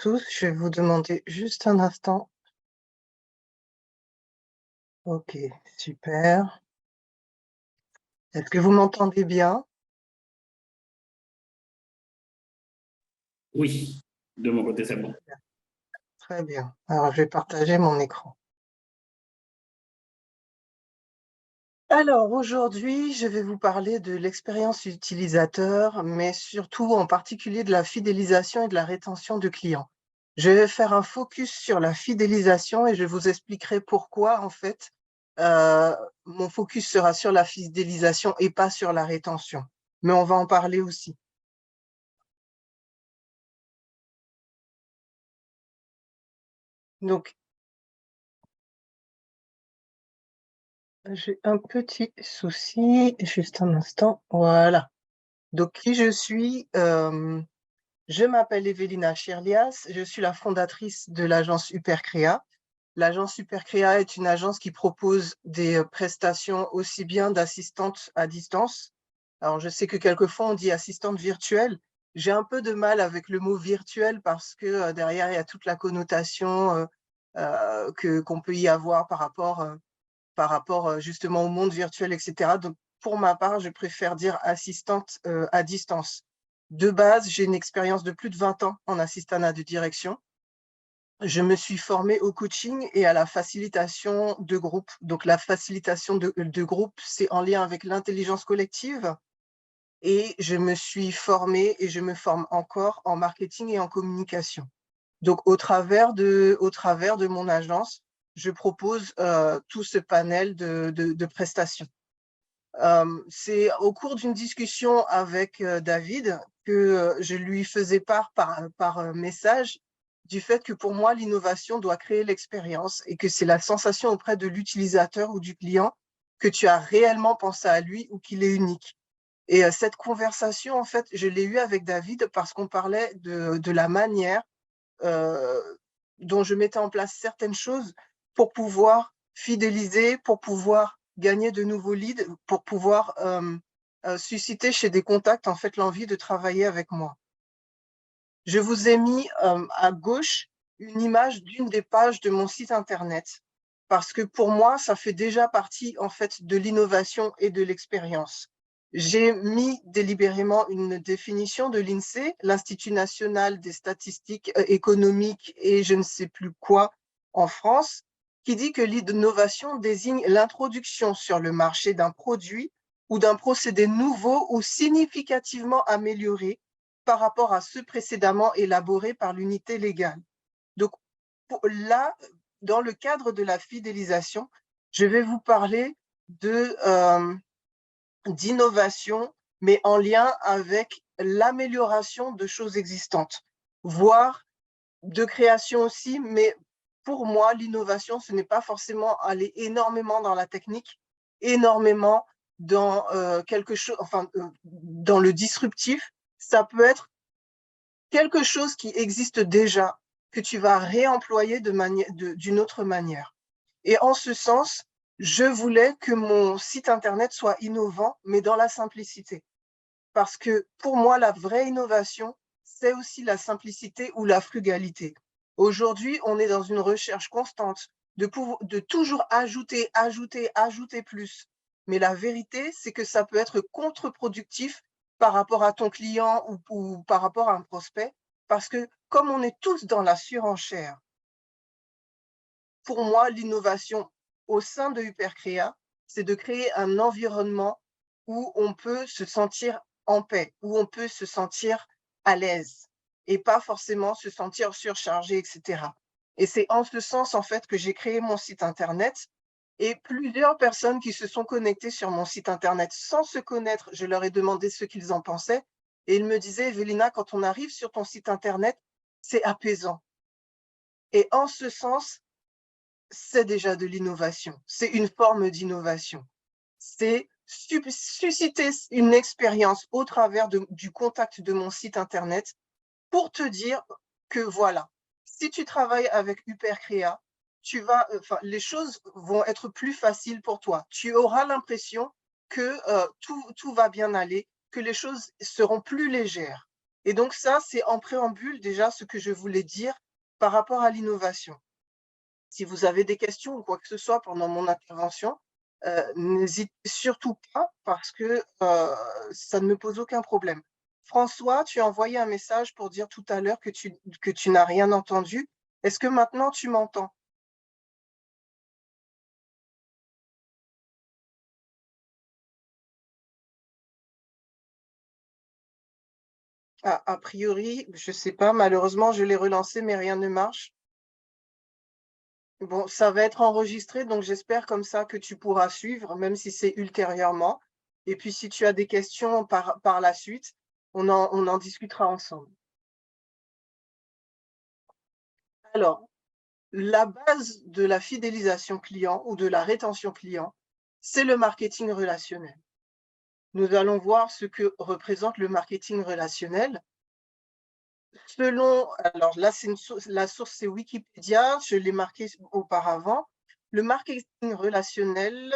tous, je vais vous demander juste un instant. OK, super. Est-ce que vous m'entendez bien? Oui, de mon côté, c'est bon. Très bien. Alors, je vais partager mon écran. Alors, aujourd'hui, je vais vous parler de l'expérience utilisateur, mais surtout en particulier de la fidélisation et de la rétention de clients. Je vais faire un focus sur la fidélisation et je vous expliquerai pourquoi, en fait, euh, mon focus sera sur la fidélisation et pas sur la rétention. Mais on va en parler aussi. Donc, j'ai un petit souci, juste un instant. Voilà. Donc, qui je suis? Je m'appelle Evelina Chirlias, je suis la fondatrice de l'agence Hypercréa. L'agence Hypercréa est une agence qui propose des prestations aussi bien d'assistante à distance. Alors, je sais que quelquefois on dit assistante virtuelle. J'ai un peu de mal avec le mot virtuel parce que derrière, il y a toute la connotation qu'on peut y avoir par rapport justement au monde virtuel, etc. Donc, pour ma part, je préfère dire assistante à distance. De base, j'ai une expérience de plus de 20 ans en assistanat de direction. Je me suis formée au coaching et à la facilitation de groupe. Donc, la facilitation de groupe, c'est en lien avec l'intelligence collective. Et je me suis formée et je me forme encore en marketing et en communication. Donc, au travers de mon agence, je propose tout ce panel de prestations. C'est au cours d'une discussion avec David que je lui faisais part par message du fait que pour moi, l'innovation doit créer l'expérience et que c'est la sensation auprès de l'utilisateur ou du client que tu as réellement pensé à lui ou qu'il est unique. Et cette conversation, en fait, je l'ai eue avec David parce qu'on parlait de la manière euh, dont je mettais en place certaines choses pour pouvoir fidéliser, pour pouvoir gagner de nouveaux leads, pour pouvoir susciter chez des contacts en fait l'envie de travailler avec moi. Je vous ai mis à gauche une image d'une des pages de mon site internet parce que pour moi, ça fait déjà partie en fait de l'innovation et de l'expérience. J'ai mis délibérément une définition de l'INSEE, l'Institut national des statistiques économiques et je ne sais plus quoi en France, qui dit que l'innovation désigne l'introduction sur le marché d'un produit ou d'un procédé nouveau ou significativement amélioré par rapport à ceux précédemment élaborés par l'unité légale. Donc là, dans le cadre de la fidélisation, je vais vous parler d'innovation, mais en lien avec l'amélioration de choses existantes, voire de création aussi, mais pour moi, l'innovation, ce n'est pas forcément aller énormément dans la technique, énormément dans quelque chose, enfin, dans le disruptif. Ça peut être quelque chose qui existe déjà, que tu vas réemployer d'une autre manière. Et en ce sens, je voulais que mon site Internet soit innovant, mais dans la simplicité. Parce que pour moi, la vraie innovation, c'est aussi la simplicité ou la frugalité. Aujourd'hui, on est dans une recherche constante de toujours ajouter, ajouter, ajouter plus. Mais la vérité, c'est que ça peut être contre-productif par rapport à ton client ou par rapport à un prospect. Parce que comme on est tous dans la surenchère, pour moi, l'innovation au sein de Hypercréa, c'est de créer un environnement où on peut se sentir en paix, où on peut se sentir à l'aise et pas forcément se sentir surchargé, etc. Et c'est en ce sens, en fait, que j'ai créé mon site Internet et plusieurs personnes qui se sont connectées sur mon site Internet sans se connaître, je leur ai demandé ce qu'ils en pensaient et ils me disaient, Evelina, quand on arrive sur ton site Internet, c'est apaisant. Et en ce sens, c'est déjà de l'innovation. C'est une forme d'innovation. C'est susciter une expérience au travers du contact de mon site Internet pour te dire que voilà, si tu travailles avec Hypercréa, les choses vont être plus faciles pour toi. Tu auras l'impression que tout va bien aller, que les choses seront plus légères. Et donc ça, c'est en préambule déjà ce que je voulais dire par rapport à l'innovation. Si vous avez des questions ou quoi que ce soit pendant mon intervention, n'hésitez surtout pas parce que ça ne me pose aucun problème. François, tu as envoyé un message pour dire tout à l'heure que tu n'as rien entendu. Est-ce que maintenant tu m'entends? A priori, je ne sais pas, malheureusement, je l'ai relancé, mais rien ne marche. Bon, ça va être enregistré, donc j'espère comme ça que tu pourras suivre, même si c'est ultérieurement. Et puis, si tu as des questions par la suite, on en discutera ensemble. Alors, la base de la fidélisation client ou de la rétention client, c'est le marketing relationnel. Nous allons voir ce que représente le marketing relationnel. Alors là, la source, c'est Wikipédia, je l'ai marqué auparavant. Le marketing relationnel,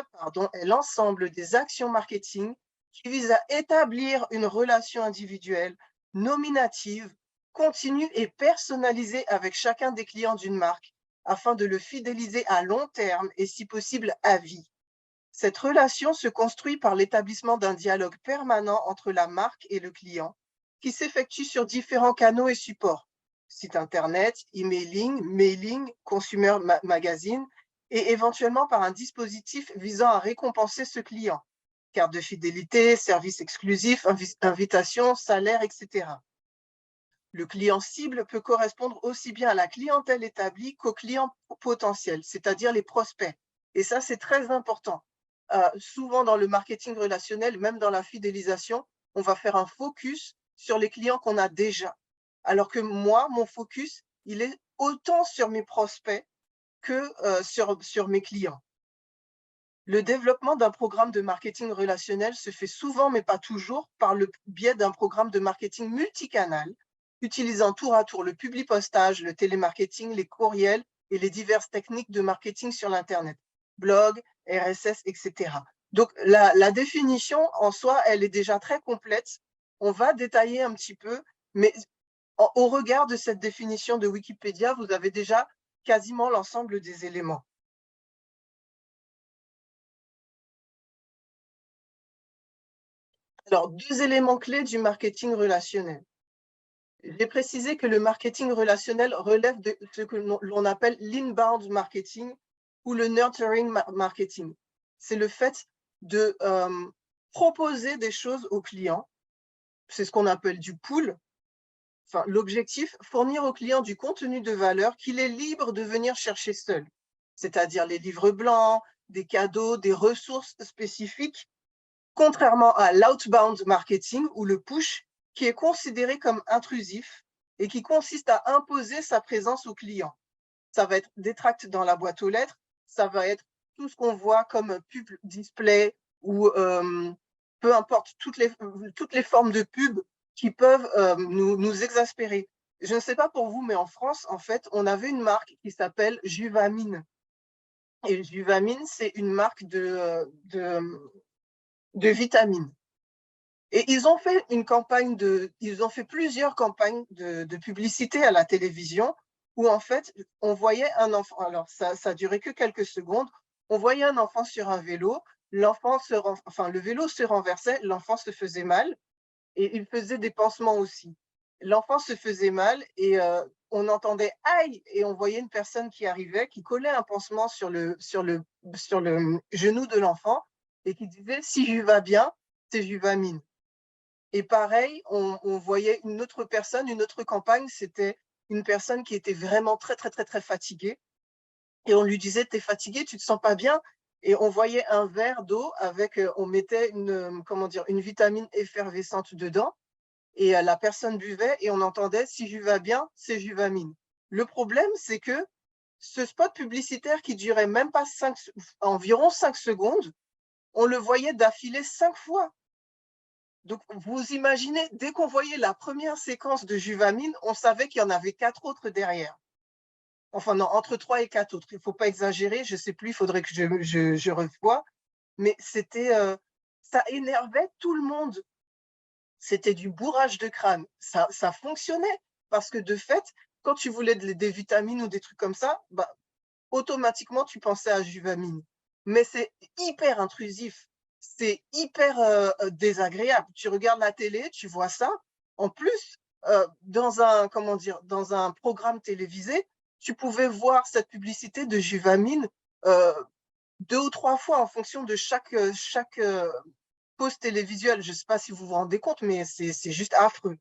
est l'ensemble des actions marketing qui visent à établir une relation individuelle, nominative, continue et personnalisée avec chacun des clients d'une marque, afin de le fidéliser à long terme et si possible à vie. Cette relation se construit par l'établissement d'un dialogue permanent entre la marque et le client, qui s'effectue sur différents canaux et supports, site internet, emailing, mailing, consumer magazine, et éventuellement par un dispositif visant à récompenser ce client, carte de fidélité, service exclusif, invitation, salaire, etc. Le client cible peut correspondre aussi bien à la clientèle établie qu'aux clients potentiels, c'est-à-dire les prospects. Et ça, c'est très important. Souvent dans le marketing relationnel, même dans la fidélisation, on va faire un focus sur les clients qu'on a déjà. Alors que moi, mon focus, il est autant sur mes prospects que sur mes clients. Le développement d'un programme de marketing relationnel se fait souvent, mais pas toujours, par le biais d'un programme de marketing multicanal, utilisant tour à tour le publipostage, le télémarketing, les courriels et les diverses techniques de marketing sur l'Internet, blog, RSS, etc. Donc, la définition en soi, elle est déjà très complète. On va détailler un petit peu, mais au regard de cette définition de Wikipédia, vous avez déjà quasiment l'ensemble des éléments. Alors, 2 éléments clés du marketing relationnel. J'ai précisé que le marketing relationnel relève de ce que l'on appelle l'inbound marketing ou le nurturing marketing. C'est le fait de proposer des choses aux clients. C'est ce qu'on appelle du pull. Enfin, l'objectif, fournir au client du contenu de valeur qu'il est libre de venir chercher seul, c'est-à-dire les livres blancs, des cadeaux, des ressources spécifiques, contrairement à l'outbound marketing ou le push, qui est considéré comme intrusif et qui consiste à imposer sa présence au client. Ça va être des tracts dans la boîte aux lettres, ça va être tout ce qu'on voit comme pub display ou peu importe toutes les formes de pub qui peuvent nous exaspérer. Je ne sais pas pour vous, mais en France, en fait, on avait une marque qui s'appelle Juvamine. Et Juvamine, c'est une marque de vitamines. Et ils ont fait ils ont fait plusieurs campagnes de publicité à la télévision où en fait on voyait un enfant. Alors ça durait que quelques secondes. On voyait un enfant sur un vélo. Le vélo se renversait, l'enfant se faisait mal et il faisait des pansements aussi. L'enfant se faisait mal et on entendait aïe et on voyait une personne qui arrivait, qui collait un pansement sur le genou de l'enfant et qui disait si je vais bien, c'est Juvamine. Et pareil, on voyait une autre personne, une autre campagne, c'était une personne qui était vraiment très, très, très, très fatiguée. Et on lui disait, t'es fatigué, tu te sens pas bien? Et on voyait un verre d'eau avec, on mettait une vitamine effervescente dedans. Et la personne buvait et on entendait, si je vais bien, c'est Juvamine. Le problème, c'est que ce spot publicitaire qui durait même pas environ 5 secondes, on le voyait d'affilée 5 fois. Donc, vous imaginez, dès qu'on voyait la première séquence de Juvamine, on savait qu'il y en avait 4 autres derrière. Enfin, non, entre 3 et 4 autres. Il ne faut pas exagérer, je ne sais plus, il faudrait que je revoie. Mais ça énervait tout le monde. c'était du bourrage de crâne. Ça fonctionnait parce que de fait, quand tu voulais des vitamines ou des trucs comme ça, bah, automatiquement, tu pensais à Juvamine. Mais c'est hyper intrusif, c'est hyper désagréable. Tu regardes la télé, tu vois ça. En plus, dans dans un programme télévisé, tu pouvais voir cette publicité de Juvamine 2 ou 3 fois en fonction de chaque pause télévisuelle. Je ne sais pas si vous vous rendez compte, mais c'est juste affreux.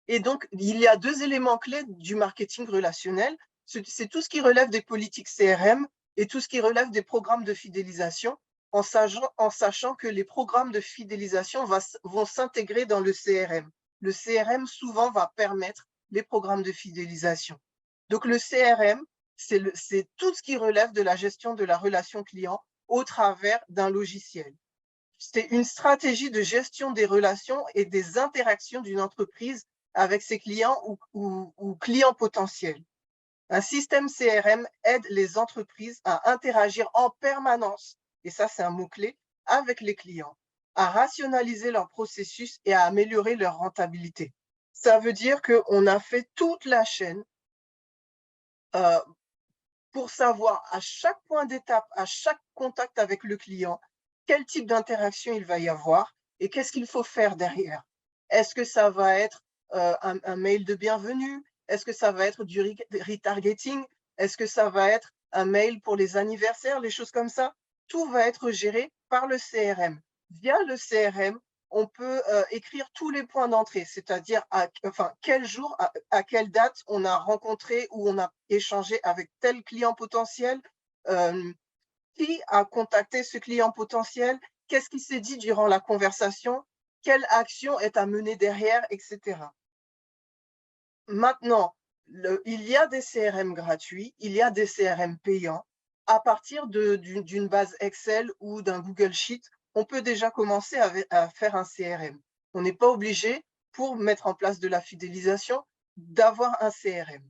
Et donc, il y a 2 éléments clés du marketing relationnel. C'est tout ce qui relève des politiques CRM et tout ce qui relève des programmes de fidélisation, en sachant que les programmes de fidélisation vont s'intégrer dans le CRM. Le CRM, souvent, va permettre les programmes de fidélisation. Donc, le CRM, c'est tout ce qui relève de la gestion de la relation client au travers d'un logiciel. C'est une stratégie de gestion des relations et des interactions d'une entreprise avec ses clients ou clients potentiels. Un système CRM aide les entreprises à interagir en permanence, et ça c'est un mot-clé, avec les clients, à rationaliser leur processus et à améliorer leur rentabilité. Ça veut dire qu'on a fait toute la chaîne pour savoir à chaque point d'étape, à chaque contact avec le client, quel type d'interaction il va y avoir et qu'est-ce qu'il faut faire derrière. Est-ce que ça va être un mail de bienvenue? Est-ce que ça va être du retargeting? Est-ce que ça va être un mail pour les anniversaires, les choses comme ça? Tout va être géré par le CRM. Via le CRM, on peut écrire tous les points d'entrée, c'est-à-dire quel jour, à quelle date on a rencontré ou on a échangé avec tel client potentiel, qui a contacté ce client potentiel, qu'est-ce qui s'est dit durant la conversation, quelle action est à mener derrière, etc. Maintenant, il y a des CRM gratuits, il y a des CRM payants. À partir d'une base Excel ou d'un Google Sheet, on peut déjà commencer à faire un CRM. On n'est pas obligé, pour mettre en place de la fidélisation, d'avoir un CRM.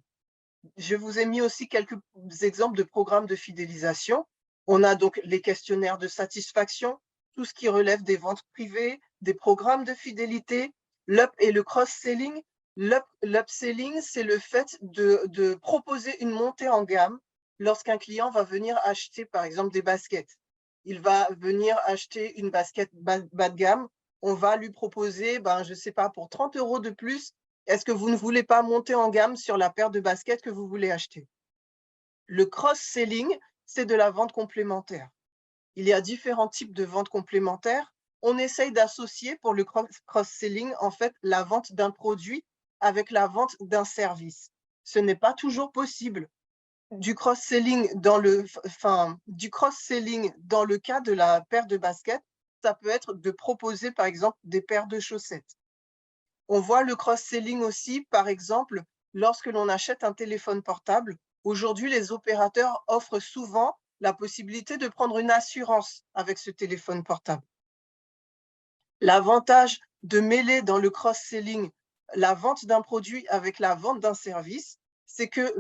Je vous ai mis aussi quelques exemples de programmes de fidélisation. On a donc les questionnaires de satisfaction, tout ce qui relève des ventes privées, des programmes de fidélité, l'up et le cross-selling. L'upselling, c'est le fait de proposer une montée en gamme lorsqu'un client va venir acheter, par exemple, des baskets. Il va venir acheter une basket bas de gamme. On va lui proposer, je ne sais pas, pour 30 € de plus, est-ce que vous ne voulez pas monter en gamme sur la paire de baskets que vous voulez acheter? Le cross-selling, c'est de la vente complémentaire. Il y a différents types de ventes complémentaires. On essaye d'associer pour le cross-selling, en fait, la vente d'un produit avec la vente d'un service. Ce n'est pas toujours possible. Du cross-selling dans le cas de la paire de baskets, ça peut être de proposer, par exemple, des paires de chaussettes. On voit le cross-selling aussi, par exemple, lorsque l'on achète un téléphone portable. Aujourd'hui, les opérateurs offrent souvent la possibilité de prendre une assurance avec ce téléphone portable. L'avantage de mêler dans le cross-selling la vente d'un produit avec la vente d'un service, c'est que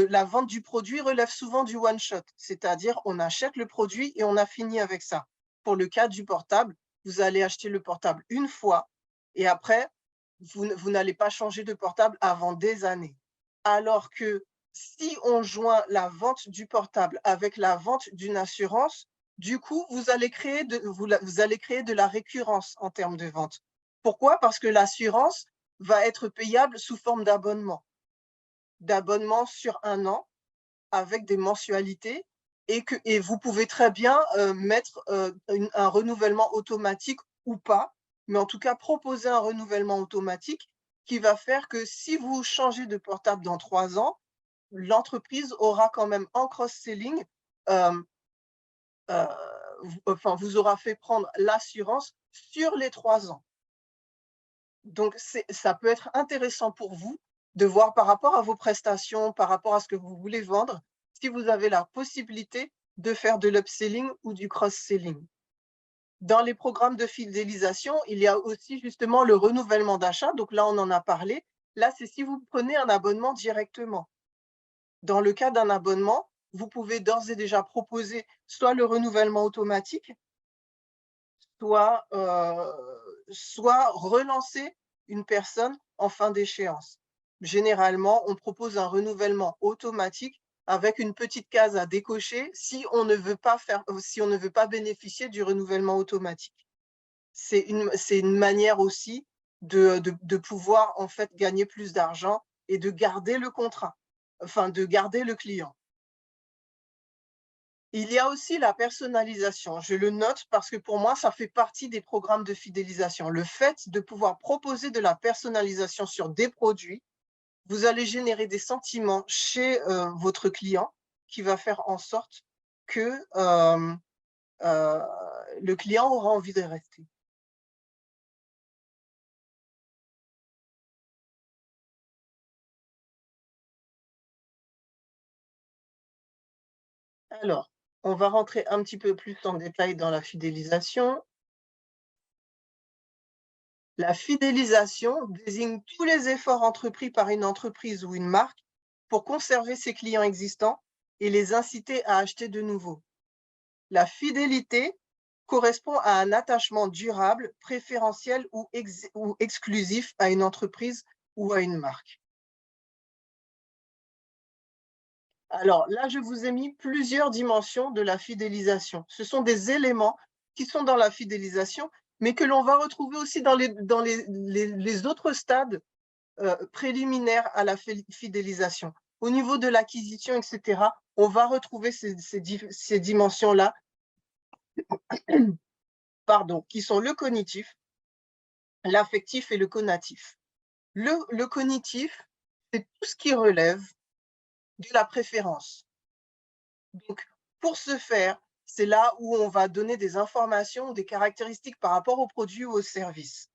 la vente du produit relève souvent du one-shot, c'est-à-dire on achète le produit et on a fini avec ça. Pour le cas du portable, vous allez acheter le portable une fois et après, vous n'allez pas changer de portable avant des années. Alors que si on joint la vente du portable avec la vente d'une assurance, du coup, vous allez créer de la récurrence en termes de vente. Pourquoi? Parce que l'assurance va être payable sous forme d'abonnement sur 1 an avec des mensualités et vous pouvez très bien mettre un renouvellement automatique ou pas, mais en tout cas proposer un renouvellement automatique qui va faire que si vous changez de portable dans 3 ans, l'entreprise aura quand même en cross-selling, vous aura fait prendre l'assurance sur les 3 ans. Donc ça peut être intéressant pour vous de voir par rapport à vos prestations, par rapport à ce que vous voulez vendre, si vous avez la possibilité de faire de l'upselling ou du cross-selling. Dans les programmes de fidélisation, il y a aussi justement le renouvellement d'achat. Donc là, on en a parlé. Là, c'est si vous prenez un abonnement directement. Dans le cas d'un abonnement, vous pouvez d'ores et déjà proposer soit le renouvellement automatique, soit soit relancer une personne en fin d'échéance. Généralement, on propose un renouvellement automatique avec une petite case à décocher si on ne veut pas bénéficier du renouvellement automatique. C'est une manière aussi de pouvoir en fait gagner plus d'argent et de garder le contrat, enfin de garder le client. Il y a aussi la personnalisation. Je le note parce que pour moi, ça fait partie des programmes de fidélisation. Le fait de pouvoir proposer de la personnalisation sur des produits, vous allez générer des sentiments chez votre client qui va faire en sorte que le client aura envie de rester. Alors, on va rentrer un petit peu plus en détail dans la fidélisation. La fidélisation désigne tous les efforts entrepris par une entreprise ou une marque pour conserver ses clients existants et les inciter à acheter de nouveau. La fidélité correspond à un attachement durable, préférentiel ou exclusif à une entreprise ou à une marque. Alors là, je vous ai mis plusieurs dimensions de la fidélisation. Ce sont des éléments qui sont dans la fidélisation, mais que l'on va retrouver aussi dans les autres stades préliminaires à la fidélisation. Au niveau de l'acquisition, etc., on va retrouver ces dimensions-là, pardon, qui sont le cognitif, l'affectif et le conatif. Le cognitif, c'est tout ce qui relève de la préférence. Donc, pour ce faire, c'est là où on va donner des informations, des caractéristiques par rapport au produit ou au service.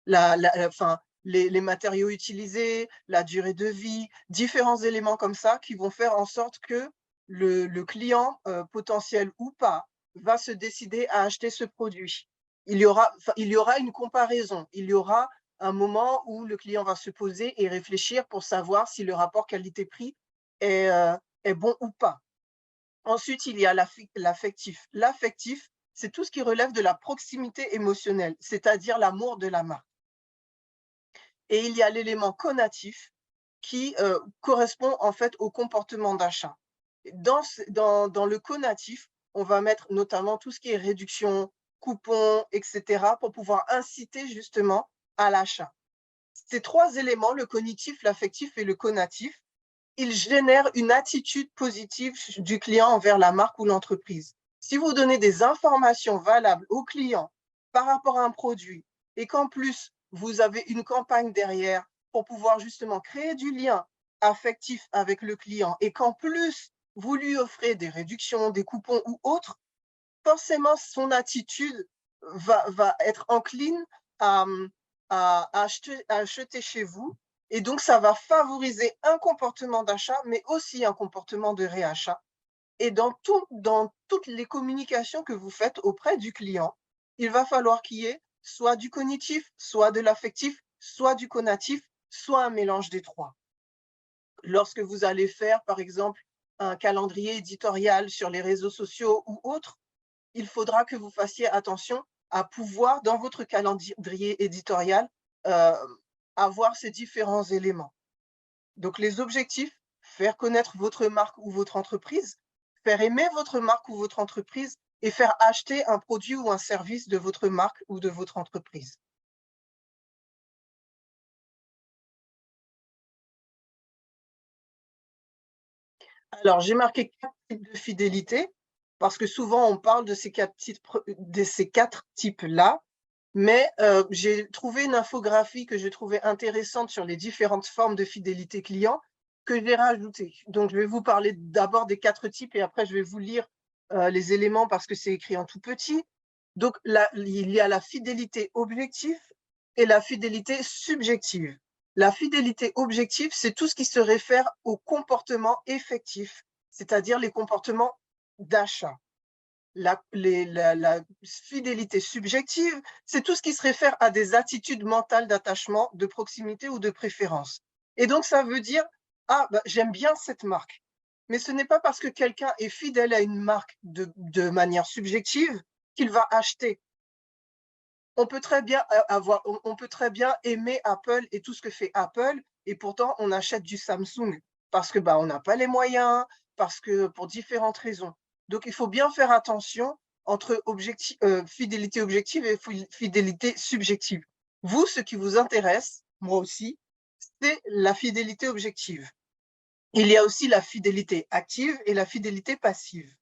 Les matériaux utilisés, la durée de vie, différents éléments comme ça qui vont faire en sorte que le client potentiel ou pas va se décider à acheter ce produit. Il y aura une comparaison, il y aura un moment où le client va se poser et réfléchir pour savoir si le rapport qualité-prix est bon ou pas. Ensuite, il y a l'affectif. L'affectif, c'est tout ce qui relève de la proximité émotionnelle, c'est-à-dire l'amour de la marque. Et il y a l'élément conatif qui correspond en fait au comportement d'achat. Dans le conatif, on va mettre notamment tout ce qui est réduction, coupons, etc., pour pouvoir inciter justement à l'achat. Ces trois éléments, le cognitif, l'affectif et le conatif, ils génèrent une attitude positive du client envers la marque ou l'entreprise. Si vous donnez des informations valables au client par rapport à un produit et qu'en plus, vous avez une campagne derrière pour pouvoir justement créer du lien affectif avec le client et qu'en plus, vous lui offrez des réductions, des coupons ou autres, forcément, son attitude va être encline à, à acheter chez vous. Et donc, ça va favoriser un comportement d'achat, mais aussi un comportement de réachat. Et dans toutes les communications que vous faites auprès du client, il va falloir qu'il y ait soit du cognitif, soit de l'affectif, soit du conatif, soit un mélange des trois. Lorsque vous allez faire, par exemple, un calendrier éditorial sur les réseaux sociaux ou autres, il faudra que vous fassiez attention à pouvoir, dans votre calendrier éditorial, euh, avoir ces différents éléments. Donc, les objectifs, faire connaître votre marque ou votre entreprise, faire aimer votre marque ou votre entreprise et faire acheter un produit ou un service de votre marque ou de votre entreprise. Alors, j'ai marqué 4 types de fidélité parce que souvent on parle de ces 4 types-là, mais j'ai trouvé une infographie que j'ai trouvée intéressante sur les différentes formes de fidélité client que j'ai rajoutée. Donc, je vais vous parler d'abord des 4 types et après je vais vous lire les éléments parce que c'est écrit en tout petit. Donc, là, il y a la fidélité objective et la fidélité subjective. La fidélité objective, c'est tout ce qui se réfère au comportement effectif, c'est-à-dire les comportements d'achat. La fidélité subjective, c'est tout ce qui se réfère à des attitudes mentales d'attachement, de proximité ou de préférence. Et donc, ça veut dire, ah, bah, j'aime bien cette marque. Mais ce n'est pas parce que quelqu'un est fidèle à une marque de manière subjective qu'il va acheter. On peut très bien on peut très bien aimer Apple et tout ce que fait Apple et pourtant on achète du Samsung parce que, bah, on n'a pas les moyens, parce que pour différentes raisons. Donc il faut bien faire attention entre fidélité objective et fidélité subjective. Vous, ce qui vous intéresse, moi aussi, c'est la fidélité objective. Il y a aussi la fidélité active et la fidélité passive.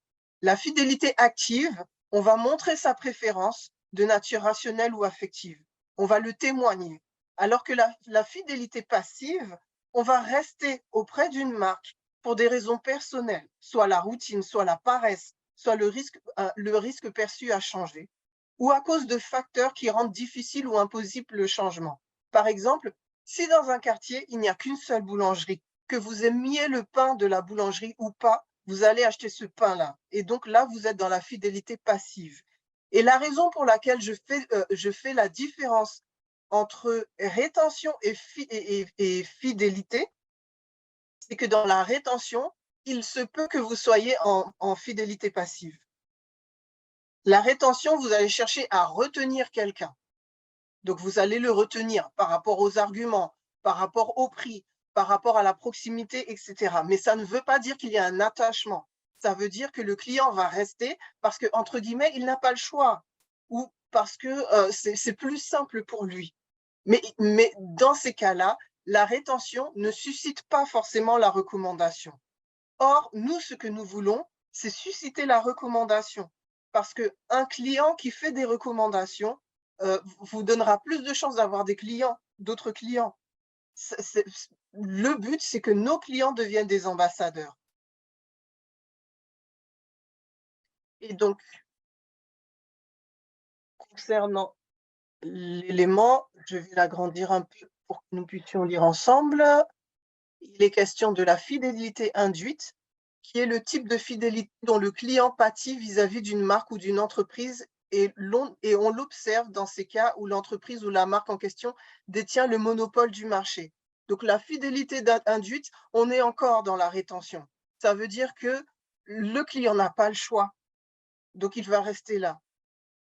La fidélité active, on va montrer sa préférence de nature rationnelle ou affective. On va le témoigner. Alors que la fidélité passive, on va rester auprès d'une marque pour des raisons personnelles, soit la routine, soit la paresse, soit le risque perçu à changer, ou à cause de facteurs qui rendent difficile ou impossible le changement. Par exemple, si dans un quartier, il n'y a qu'une seule boulangerie, que vous aimiez le pain de la boulangerie ou pas, vous allez acheter ce pain-là. Et donc là, vous êtes dans la fidélité passive. Et la raison pour laquelle je fais la différence entre rétention et fidélité, c'est que dans la rétention, il se peut que vous soyez en fidélité passive. La rétention, vous allez chercher à retenir quelqu'un. Donc, vous allez le retenir par rapport aux arguments, par rapport au prix, par rapport à la proximité, etc. Mais ça ne veut pas dire qu'il y a un attachement. Ça veut dire que le client va rester parce que, entre guillemets, il n'a pas le choix ou parce que c'est plus simple pour lui. Mais dans ces cas-là, la rétention ne suscite pas forcément la recommandation. Or, nous, ce que nous voulons, c'est susciter la recommandation. Parce qu'un client qui fait des recommandations vous donnera plus de chances d'avoir d'autres clients. Le but, c'est que nos clients deviennent des ambassadeurs. Et donc, concernant l'élément, je vais l'agrandir un peu pour que nous puissions lire ensemble. Il est question de la fidélité induite, qui est le type de fidélité dont le client pâtit vis-à-vis d'une marque ou d'une entreprise et on l'observe dans ces cas où l'entreprise ou la marque en question détient le monopole du marché. Donc la fidélité induite, on est encore dans la rétention. Ça veut dire que le client n'a pas le choix, donc il va rester là.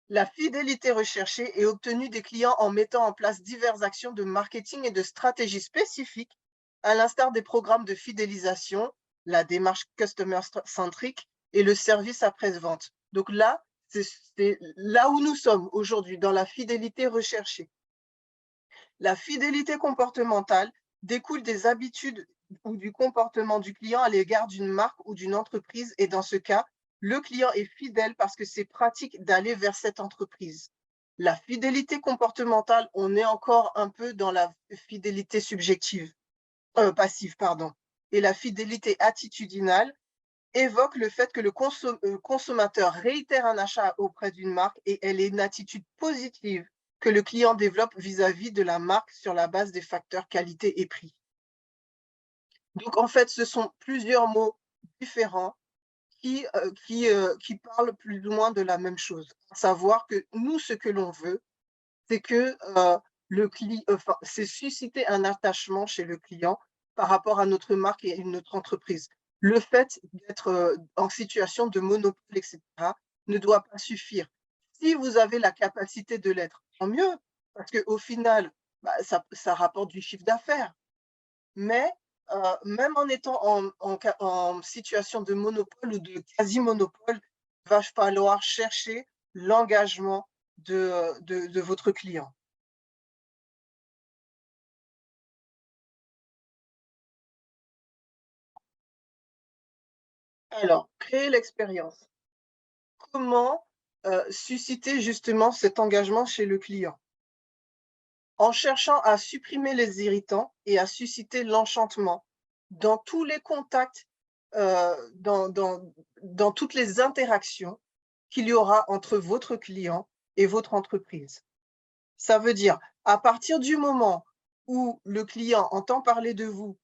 La fidélité recherchée est obtenue des clients en mettant en place diverses actions de marketing et de stratégies spécifiques, à l'instar des programmes de fidélisation, la démarche customer-centric et le service après-vente. Donc là, c'est là où nous sommes aujourd'hui, dans la fidélité recherchée. La fidélité comportementale découle des habitudes ou du comportement du client à l'égard d'une marque ou d'une entreprise et dans ce cas, le client est fidèle parce que c'est pratique d'aller vers cette entreprise. La fidélité comportementale, on est encore un peu dans la fidélité passive, pardon. Et la fidélité attitudinale évoque le fait que le consommateur réitère un achat auprès d'une marque et elle est une attitude positive que le client développe vis-à-vis de la marque sur la base des facteurs qualité et prix. Donc, en fait, ce sont plusieurs mots différents qui parlent plus ou moins de la même chose. À savoir que nous, ce que l'on veut, c'est que c'est susciter un attachement chez le client par rapport à notre marque et notre entreprise. Le fait d'être en situation de monopole, etc., ne doit pas suffire. Si vous avez la capacité de l'être, tant mieux, parce qu'au final, bah, ça rapporte du chiffre d'affaires. Mais même en étant en situation de monopole ou de quasi-monopole, il va falloir chercher l'engagement de votre client. Alors, créer l'expérience. Comment susciter justement cet engagement chez le client? En cherchant à supprimer les irritants et à susciter l'enchantement dans tous les contacts, dans toutes les interactions qu'il y aura entre votre client et votre entreprise. Ça veut dire, à partir du moment où le client entend parler de vous,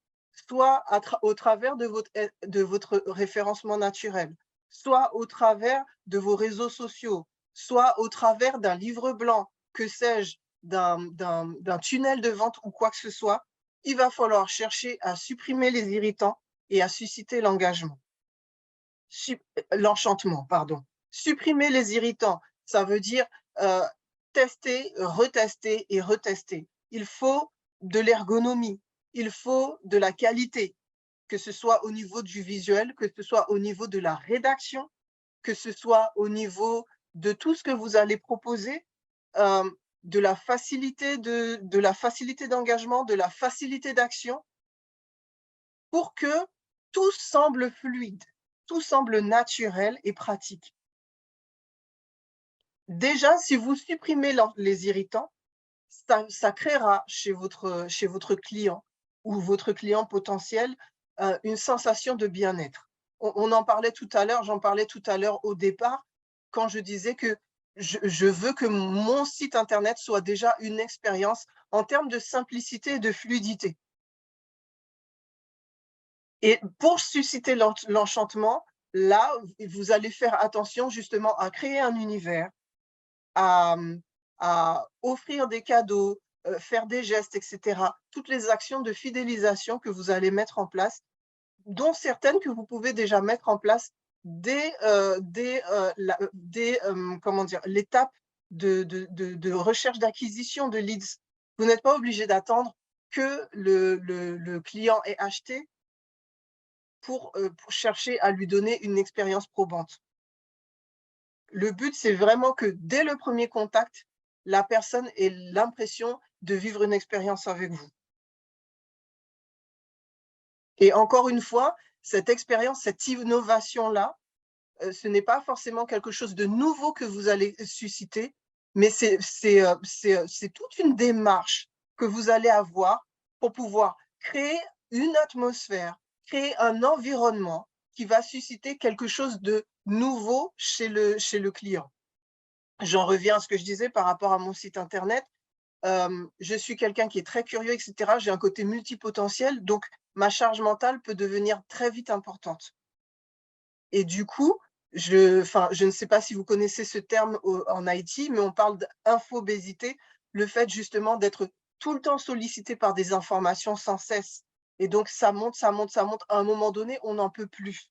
soit au travers de votre référencement naturel, soit au travers de vos réseaux sociaux, soit au travers d'un livre blanc, que sais-je, d'un tunnel de vente ou quoi que ce soit, il va falloir chercher à supprimer les irritants et à susciter l'enchantement, pardon. Supprimer les irritants, ça veut dire tester, retester et retester. Il faut de l'ergonomie, il faut de la qualité, que ce soit au niveau du visuel, que ce soit au niveau de la rédaction, que ce soit au niveau de tout ce que vous allez proposer, de la facilité d'engagement, de la facilité d'action, pour que tout semble fluide, tout semble naturel et pratique. Déjà, si vous supprimez les irritants, ça créera chez votre client ou votre client potentiel une sensation de bien-être. On en parlait tout à l'heure, j'en parlais tout à l'heure au départ, quand je disais que je veux que mon site internet soit déjà une expérience en termes de simplicité et de fluidité. Et pour susciter l'enchantement, là, vous allez faire attention justement à créer un univers, à, à offrir des cadeaux, faire des gestes, etc. Toutes les actions de fidélisation que vous allez mettre en place, dont certaines que vous pouvez déjà mettre en place dès comment dire, l'étape de recherche d'acquisition de leads. Vous n'êtes pas obligé d'attendre que le client ait acheté pour chercher à lui donner une expérience probante. Le but, c'est vraiment que dès le premier contact, la personne ait l'impression de vivre une expérience avec vous. Et encore une fois, cette expérience, cette innovation-là, ce n'est pas forcément quelque chose de nouveau que vous allez susciter, mais c'est toute une démarche que vous allez avoir pour pouvoir créer une atmosphère, créer un environnement qui va susciter quelque chose de nouveau chez le client. J'en reviens à ce que je disais par rapport à mon site internet. Je suis quelqu'un qui est très curieux, etc. J'ai un côté multipotentiel, donc ma charge mentale peut devenir très vite importante. Et du coup, je ne sais pas si vous connaissez ce terme en IT, mais on parle d'infobésité, le fait justement d'être tout le temps sollicité par des informations sans cesse. Et donc ça monte, ça monte, ça monte. À un moment donné, on n'en peut plus.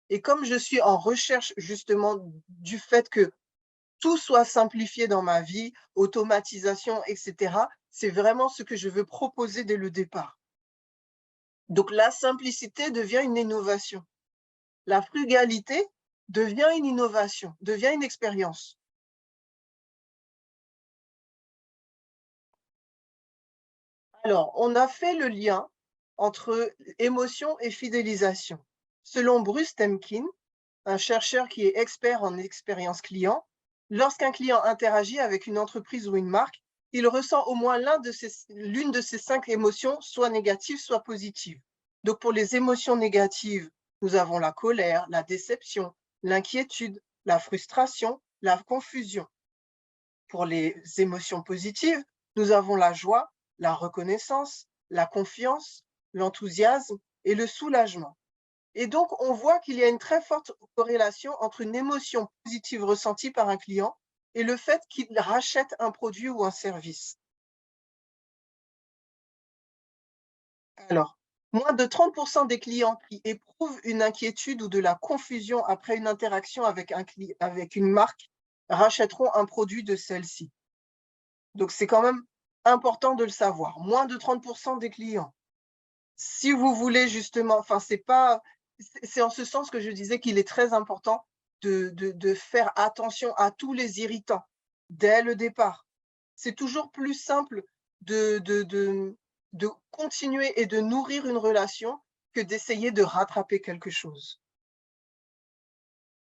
Et comme je suis en recherche justement du fait que tout soit simplifié dans ma vie, automatisation, etc., c'est vraiment ce que je veux proposer dès le départ. Donc la simplicité devient une innovation. La frugalité devient une innovation, devient une expérience. Alors, on a fait le lien entre émotion et fidélisation. Selon Bruce Temkin, un chercheur qui est expert en expérience client, lorsqu'un client interagit avec une entreprise ou une marque, il ressent au moins l'une de ces 5 émotions, soit négative, soit positive. Donc pour les émotions négatives, nous avons la colère, la déception, l'inquiétude, la frustration, la confusion. Pour les émotions positives, nous avons la joie, la reconnaissance, la confiance, l'enthousiasme et le soulagement. Et donc, on voit qu'il y a une très forte corrélation entre une émotion positive ressentie par un client et le fait qu'il rachète un produit ou un service. Alors, moins de 30% des clients qui éprouvent une inquiétude ou de la confusion après une interaction avec une marque rachèteront un produit de celle-ci. Donc, c'est quand même important de le savoir. Moins de 30% des clients. Si vous voulez justement, enfin, c'est en ce sens que je disais qu'il est très important de faire attention à tous les irritants dès le départ. C'est toujours plus simple de continuer et de nourrir une relation que d'essayer de rattraper quelque chose.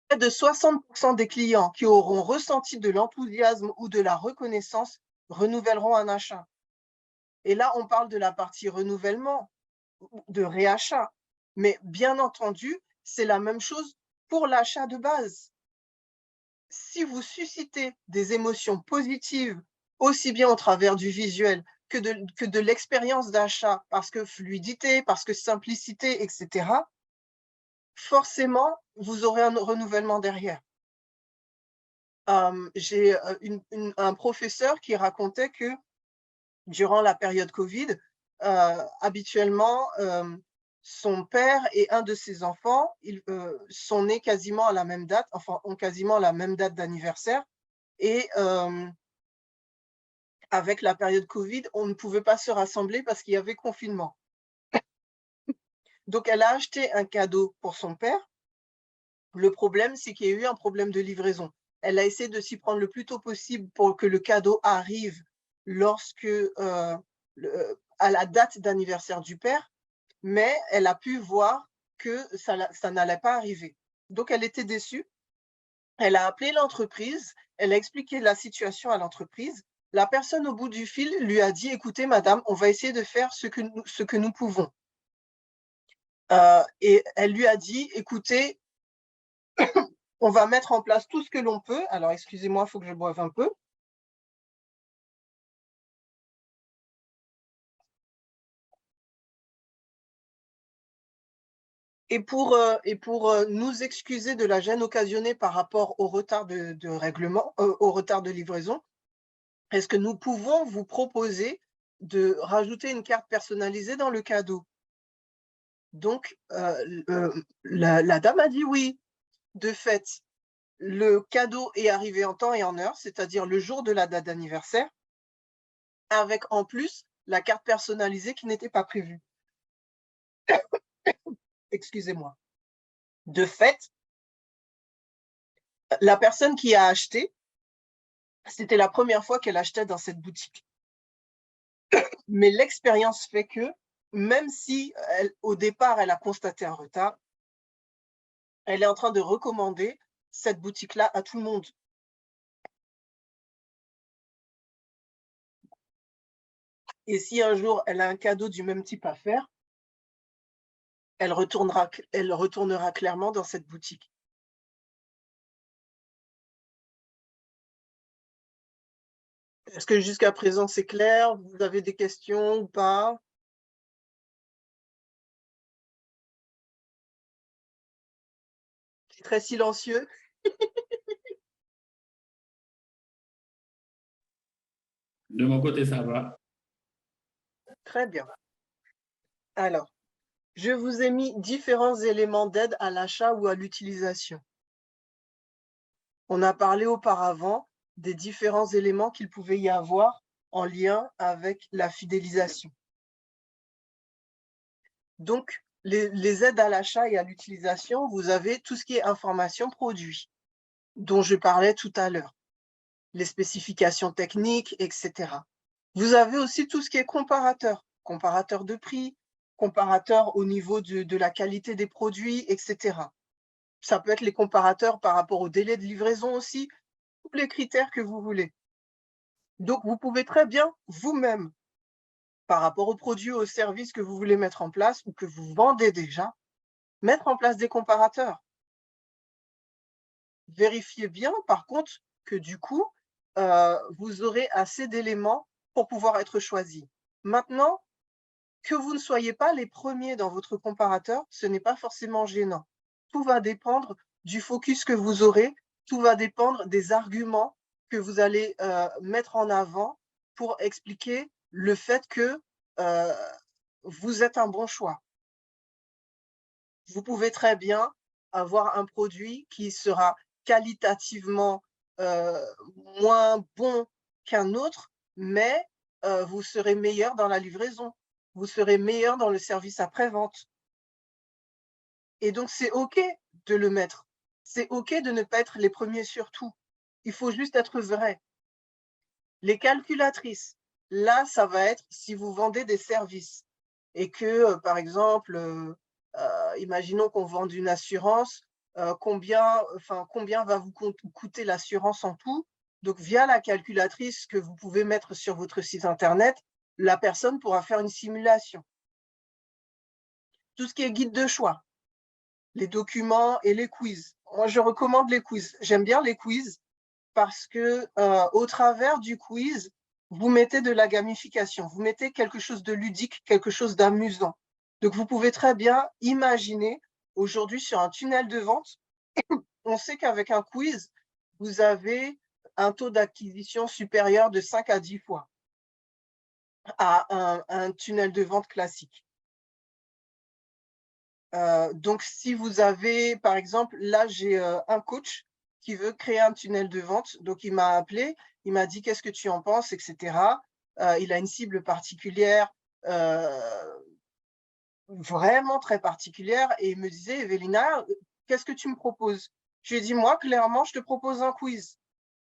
Près de 60% des clients qui auront ressenti de l'enthousiasme ou de la reconnaissance renouvelleront un achat. Et là, on parle de la partie renouvellement, de réachat. Mais bien entendu, c'est la même chose pour l'achat de base. Si vous suscitez des émotions positives, aussi bien au travers du visuel que de l'expérience d'achat, parce que fluidité, parce que simplicité, etc., forcément, vous aurez un renouvellement derrière. J'ai un professeur qui racontait que durant la période Covid, habituellement, son père et un de ses enfants, ils sont nés quasiment à la même date, enfin, ont quasiment la même date d'anniversaire et avec la période Covid, on ne pouvait pas se rassembler parce qu'il y avait confinement. Donc, elle a acheté un cadeau pour son père. Le problème, c'est qu'il y a eu un problème de livraison. Elle a essayé de s'y prendre le plus tôt possible pour que le cadeau arrive lorsque, à la date d'anniversaire du père, mais elle a pu voir que ça n'allait pas arriver. Donc, elle était déçue. Elle a appelé l'entreprise, elle a expliqué la situation à l'entreprise. La personne au bout du fil lui a dit: «Écoutez madame, on va essayer de faire ce que nous pouvons». Et elle lui a dit: «Écoutez, on va mettre en place tout ce que l'on peut». Alors excusez-moi, il faut que je boive un peu. Et pour nous excuser de la gêne occasionnée par rapport au retard de règlement, au retard de livraison, est-ce que nous pouvons vous proposer de rajouter une carte personnalisée dans le cadeau? Donc, la dame a dit oui. De fait, le cadeau est arrivé en temps et en heure, c'est-à-dire le jour de la date d'anniversaire, avec en plus la carte personnalisée qui n'était pas prévue. Excusez-moi. De fait, la personne qui a acheté, c'était la première fois qu'elle achetait dans cette boutique. Mais l'expérience fait que, même si au départ, elle a constaté un retard, elle est en train de recommander cette boutique-là à tout le monde. Et si un jour elle a un cadeau du même type à faire, elle retournera clairement dans cette boutique. Est-ce que jusqu'à présent c'est clair? Vous avez des questions ou pas? C'est très silencieux? De mon côté, ça va. Très bien. Alors, je vous ai mis différents éléments d'aide à l'achat ou à l'utilisation. On a parlé auparavant des différents éléments qu'il pouvait y avoir en lien avec la fidélisation. Donc, les aides à l'achat et à l'utilisation, vous avez tout ce qui est information produit, dont je parlais tout à l'heure, les spécifications techniques, etc. Vous avez aussi tout ce qui est comparateur, comparateur de prix, comparateur au niveau de la qualité des produits, etc. Ça peut être les comparateurs par rapport au délai de livraison aussi, tous les critères que vous voulez. Donc, vous pouvez très bien vous-même, par rapport aux produits ou aux services que vous voulez mettre en place ou que vous vendez déjà, mettre en place des comparateurs. Vérifiez bien, par contre, que du coup, vous aurez assez d'éléments pour pouvoir être choisi. Maintenant, que vous ne soyez pas les premiers dans votre comparateur, ce n'est pas forcément gênant. Tout va dépendre du focus que vous aurez, tout va dépendre des arguments que vous allez mettre en avant pour expliquer le fait que vous êtes un bon choix. Vous pouvez très bien avoir un produit qui sera qualitativement euh, moins bon qu'un autre, mais vous serez meilleur dans la livraison, vous serez meilleur dans le service après-vente. Et donc, c'est OK de le mettre. C'est OK de ne pas être les premiers sur tout. Il faut juste être vrai. Les calculatrices, là, ça va être si vous vendez des services et que, par exemple, imaginons qu'on vende une assurance, combien va vous coûter l'assurance en tout? Donc, via la calculatrice que vous pouvez mettre sur votre site internet, la personne pourra faire une simulation. Tout ce qui est guide de choix, les documents et les quiz. Moi, je recommande les quiz. J'aime bien les quiz parce que au travers du quiz, vous mettez de la gamification, vous mettez quelque chose de ludique, quelque chose d'amusant. Donc, vous pouvez très bien imaginer aujourd'hui sur un tunnel de vente, on sait qu'avec un quiz, vous avez un taux d'acquisition supérieur de 5 à 10 fois à un tunnel de vente classique. Donc, si vous avez, par exemple, là, j'ai un coach qui veut créer un tunnel de vente. Donc, il m'a appelé, il m'a dit: «Qu'est-ce que tu en penses?» et cetera. Il a une cible particulière, vraiment très particulière et il me disait: «Evelina, qu'est-ce que tu me proposes?» Je lui ai dit: «Moi, clairement, je te propose un quiz.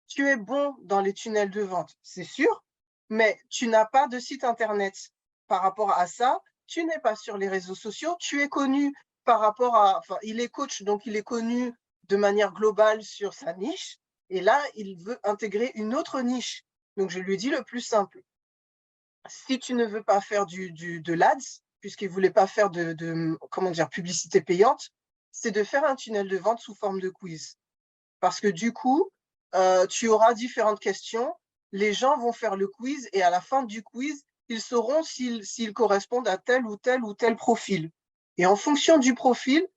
Tu es bon dans les tunnels de vente, c'est sûr, mais tu n'as pas de site internet. Par rapport à ça, tu n'es pas sur les réseaux sociaux, tu es connu par rapport à, enfin, il est coach, donc il est connu de manière globale sur sa niche et là, il veut intégrer une autre niche». Donc je lui ai dit le plus simple: «Si tu ne veux pas faire de l'Ads», puisqu'il ne voulait pas faire comment dire, publicité payante, c'est de faire un tunnel de vente sous forme de quiz. Parce que du coup, tu auras différentes questions, les gens vont faire le quiz et à la fin du quiz, ils sauront s'ils correspondent à tel ou tel ou tel profil. Et en fonction du profil,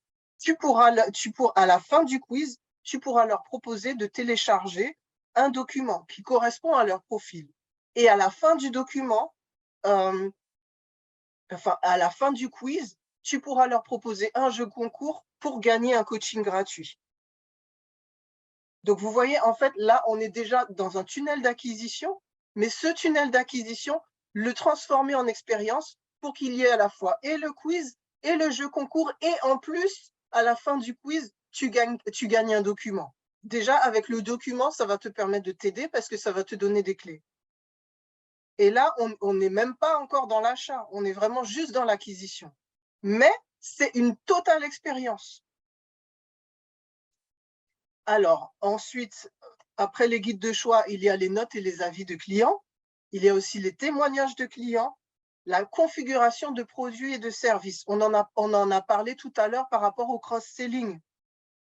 à la fin du quiz, tu pourras leur proposer de télécharger un document qui correspond à leur profil. Et à la fin du document, à la fin du quiz, tu pourras leur proposer un jeu concours pour gagner un coaching gratuit. Donc, vous voyez, en fait, là, on est déjà dans un tunnel d'acquisition, mais ce tunnel d'acquisition, le transformer en expérience pour qu'il y ait à la fois et le quiz et le jeu concours et en plus, à la fin du quiz, tu gagnes un document. Déjà, avec le document, ça va te permettre de t'aider parce que ça va te donner des clés. Et là, on n'est même pas encore dans l'achat, on est vraiment juste dans l'acquisition. Mais c'est une totale expérience. Alors, ensuite, après les guides de choix, il y a les notes et les avis de clients. Il y a aussi les témoignages de clients, la configuration de produits et de services. On en a parlé tout à l'heure par rapport au cross-selling.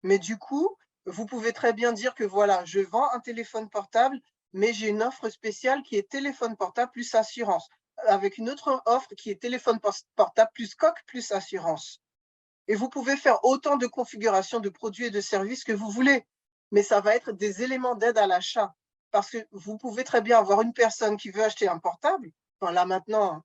Mais du coup, vous pouvez très bien dire que voilà, je vends un téléphone portable, mais j'ai une offre spéciale qui est téléphone portable plus assurance, avec une autre offre qui est téléphone portable plus coque plus assurance. Et vous pouvez faire autant de configurations de produits et de services que vous voulez, mais ça va être des éléments d'aide à l'achat. Parce que vous pouvez très bien avoir une personne qui veut acheter un portable. Enfin, là maintenant,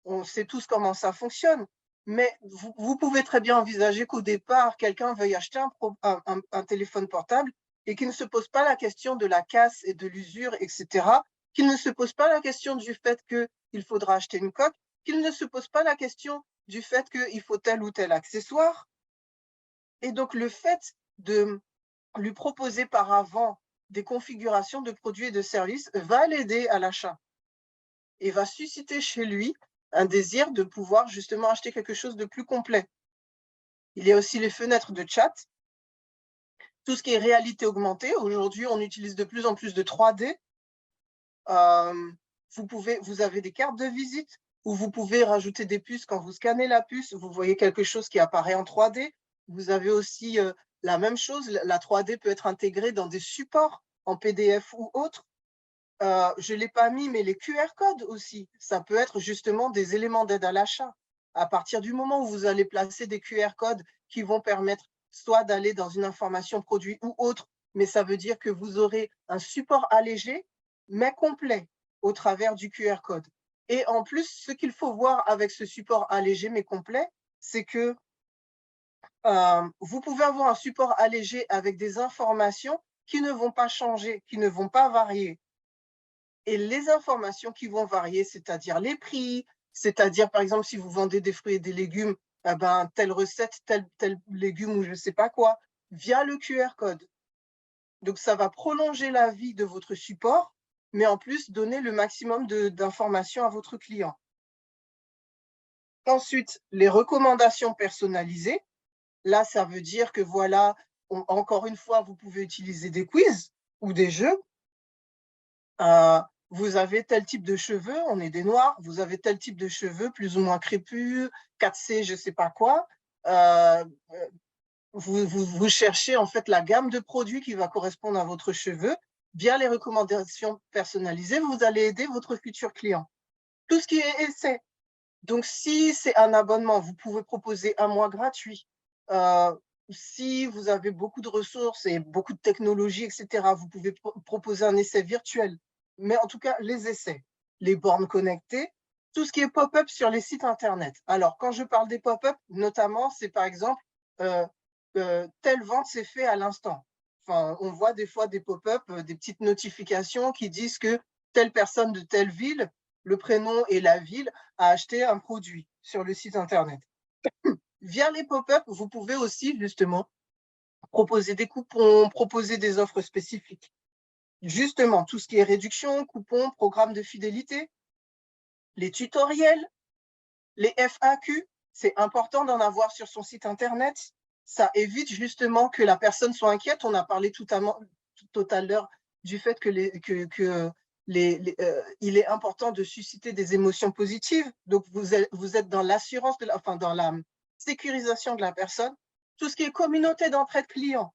on sait tous comment ça fonctionne. Mais vous pouvez très bien envisager qu'au départ, quelqu'un veuille acheter un téléphone portable et qu'il ne se pose pas la question de la casse et de l'usure, etc. Qu'il ne se pose pas la question du fait qu'il faudra acheter une coque, qu'il ne se pose pas la question du fait qu'il faut tel ou tel accessoire. Et donc, le fait de lui proposer par avant des configurations de produits et de services va l'aider à l'achat et va susciter chez lui un désir de pouvoir justement acheter quelque chose de plus complet. Il y a aussi les fenêtres de chat, tout ce qui est réalité augmentée. Aujourd'hui, on utilise de plus en plus de 3D. Vous avez des cartes de visite où vous pouvez rajouter des puces. Quand vous scannez la puce, vous voyez quelque chose qui apparaît en 3D. Vous avez aussi la même chose, la 3D peut être intégrée dans des supports en PDF ou autres. Je ne l'ai pas mis, mais les QR codes aussi, ça peut être justement des éléments d'aide à l'achat. À partir du moment où vous allez placer des QR codes qui vont permettre soit d'aller dans une information produit ou autre, mais ça veut dire que vous aurez un support allégé, mais complet, au travers du QR code. Et en plus, ce qu'il faut voir avec ce support allégé mais complet, c'est que vous pouvez avoir un support allégé avec des informations qui ne vont pas changer, qui ne vont pas varier. Et les informations qui vont varier, c'est-à-dire les prix, c'est-à-dire, par exemple, si vous vendez des fruits et des légumes, eh ben, telle recette, tel légume ou je ne sais pas quoi, via le QR code. Donc, ça va prolonger la vie de votre support, mais en plus, donner le maximum d'informations à votre client. Ensuite, les recommandations personnalisées. Là, ça veut dire que voilà, encore une fois, vous pouvez utiliser des quiz ou des jeux. Vous avez tel type de cheveux, on est des noirs, vous avez tel type de cheveux, plus ou moins crépus, 4C, je ne sais pas quoi. Vous cherchez en fait la gamme de produits qui va correspondre à votre cheveu. Via les recommandations personnalisées, vous allez aider votre futur client. Tout ce qui est essai. Donc, si c'est un abonnement, vous pouvez proposer un mois gratuit. Si vous avez beaucoup de ressources et beaucoup de technologies, etc., vous pouvez proposer un essai virtuel. Mais en tout cas, les essais, les bornes connectées, tout ce qui est pop-up sur les sites Internet. Alors, quand je parle des pop-up, notamment, c'est par exemple, telle vente s'est fait à l'instant. Enfin, on voit des fois des pop-up, des petites notifications qui disent que telle personne de telle ville, le prénom et la ville, a acheté un produit sur le site internet. Via les pop-up, vous pouvez aussi justement proposer des coupons, proposer des offres spécifiques. Justement, tout ce qui est réduction, coupons, programme de fidélité, les tutoriels, les FAQ, c'est important d'en avoir sur son site internet. Ça évite justement que la personne soit inquiète. On a parlé tout à l'heure du fait que il est important de susciter des émotions positives. Donc, vous êtes dans l'assurance, enfin, dans la sécurisation de la personne. Tout ce qui est communauté d'entraide client,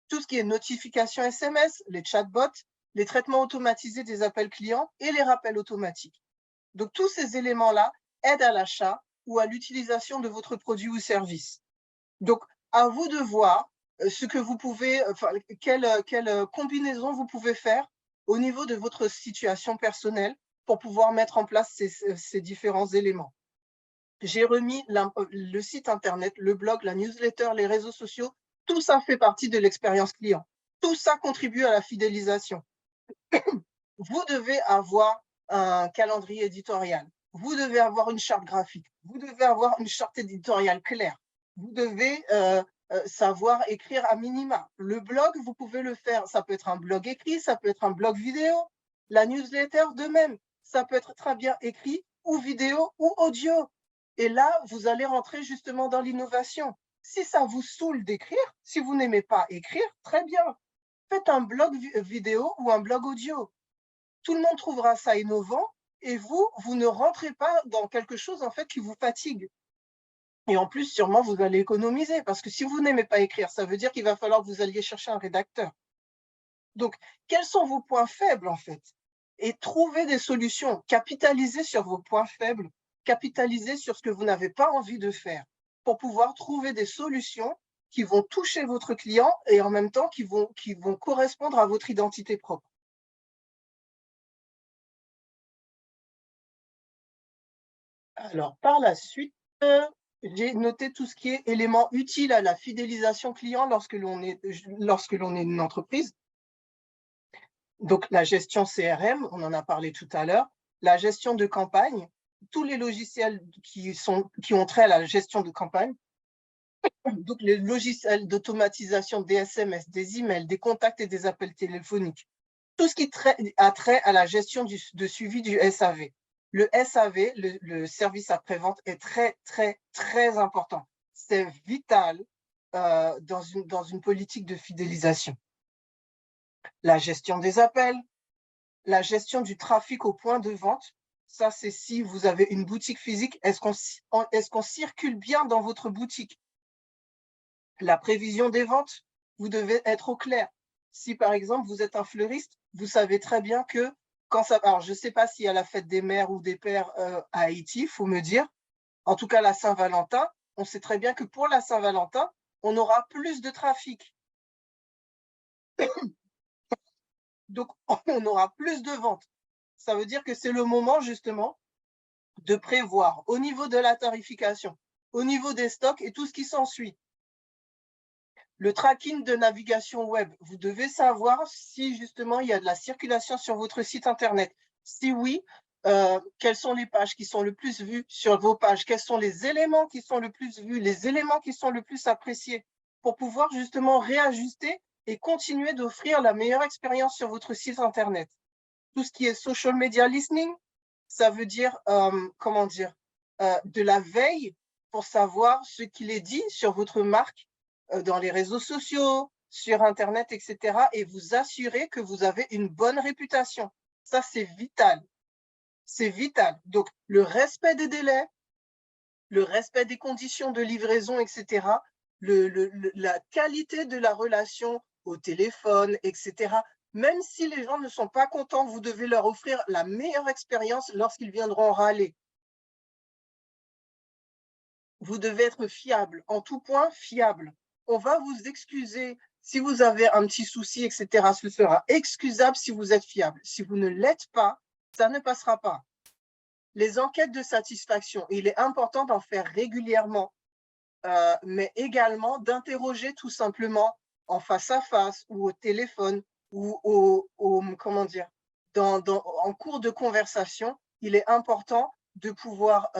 tout ce qui est notification SMS, les chatbots, les traitements automatisés des appels clients et les rappels automatiques. Donc, tous ces éléments-là aident à l'achat ou à l'utilisation de votre produit ou service. Donc, à vous de voir ce que vous pouvez, enfin, quelle combinaison vous pouvez faire au niveau de votre situation personnelle pour pouvoir mettre en place ces différents éléments. J'ai remis le site internet, le blog, la newsletter, les réseaux sociaux, tout ça fait partie de l'expérience client. Tout ça contribue à la fidélisation. Vous devez avoir un calendrier éditorial. Vous devez avoir une charte graphique. Vous devez avoir une charte éditoriale claire. Vous devez savoir écrire à minima. Le blog, vous pouvez le faire. Ça peut être un blog écrit, ça peut être un blog vidéo. La newsletter, de même. Ça peut être très bien écrit ou vidéo ou audio. Et là, vous allez rentrer justement dans l'innovation. Si ça vous saoule d'écrire, si vous n'aimez pas écrire, très bien. Faites un blog vidéo ou un blog audio. Tout le monde trouvera ça innovant et vous ne rentrez pas dans quelque chose en fait qui vous fatigue. Et en plus, sûrement, vous allez économiser parce que si vous n'aimez pas écrire, ça veut dire qu'il va falloir que vous alliez chercher un rédacteur. Donc, quels sont vos points faibles en fait? Et trouvez des solutions. Capitalisez sur vos points faibles, capitalisez sur ce que vous n'avez pas envie de faire pour pouvoir trouver des solutions qui vont toucher votre client et en même temps qui vont correspondre à votre identité propre. Alors, par la suite, j'ai noté tout ce qui est éléments utiles à la fidélisation client lorsque l'on est une entreprise. Donc, la gestion CRM, on en a parlé tout à l'heure, la gestion de campagne, tous les logiciels qui ont trait à la gestion de campagne, donc les logiciels d'automatisation des SMS, des emails, des contacts et des appels téléphoniques, tout ce qui a trait à la gestion de suivi du SAV. Le SAV, le service après-vente, est très, très, très important. C'est vital dans une politique de fidélisation. La gestion des appels, la gestion du trafic au point de vente. Ça, c'est si vous avez une boutique physique, est-ce qu'on circule bien dans votre boutique? La prévision des ventes, vous devez être au clair. Si, par exemple, vous êtes un fleuriste, vous savez très bien que quand ça… Alors, je ne sais pas s'il y a la fête des mères ou des pères à Haïti, il faut me dire. En tout cas, la Saint-Valentin, on sait très bien que pour la Saint-Valentin, on aura plus de trafic. Donc, on aura plus de ventes. Ça veut dire que c'est le moment, justement, de prévoir au niveau de la tarification, au niveau des stocks et tout ce qui s'ensuit. Le tracking de navigation web, vous devez savoir si justement il y a de la circulation sur votre site internet. Si oui, quelles sont les pages qui sont le plus vues sur vos pages? Quels sont les éléments qui sont le plus vus, les éléments qui sont le plus appréciés pour pouvoir justement réajuster et continuer d'offrir la meilleure expérience sur votre site internet. Tout ce qui est social media listening, ça veut dire, comment dire, de la veille pour savoir ce qu'il est dit sur votre marque dans les réseaux sociaux, sur Internet, etc. et vous assurer que vous avez une bonne réputation. Ça, c'est vital. C'est vital. Donc, le respect des délais, le respect des conditions de livraison, etc., la qualité de la relation au téléphone, etc. Même si les gens ne sont pas contents, vous devez leur offrir la meilleure expérience lorsqu'ils viendront râler. Vous devez être fiable, en tout point fiable. On va vous excuser si vous avez un petit souci, etc. Ce sera excusable si vous êtes fiable. Si vous ne l'êtes pas, ça ne passera pas. Les enquêtes de satisfaction, il est important d'en faire régulièrement, mais également d'interroger tout simplement en face à face ou au téléphone ou comment dire, en cours de conversation, il est important de pouvoir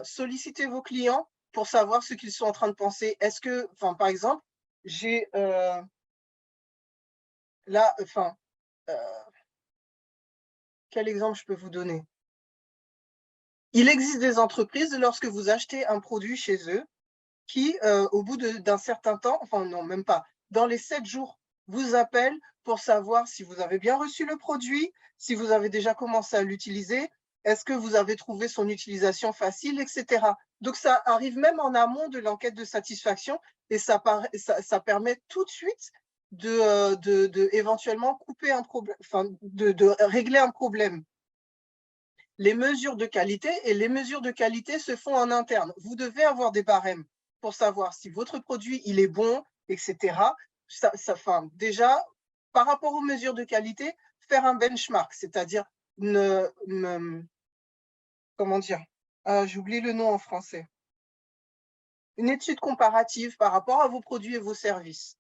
solliciter vos clients pour savoir ce qu'ils sont en train de penser. Est-ce que, enfin, par exemple, j'ai là, enfin, quel exemple je peux vous donner? Il existe des entreprises, lorsque vous achetez un produit chez eux, qui, au bout d'un certain temps, enfin non, même pas, dans les 7 jours, vous appellent pour savoir si vous avez bien reçu le produit, si vous avez déjà commencé à l'utiliser, est-ce que vous avez trouvé son utilisation facile, et cetera. Donc ça arrive même en amont de l'enquête de satisfaction et ça permet tout de suite de éventuellement couper un problème, enfin de régler un problème. Les mesures de qualité se font en interne. Vous devez avoir des barèmes pour savoir si votre produit il est bon, etc. Déjà, par rapport aux mesures de qualité, faire un benchmark, c'est-à-dire comment dire, j'oublie le nom en français. Une étude comparative par rapport à vos produits et vos services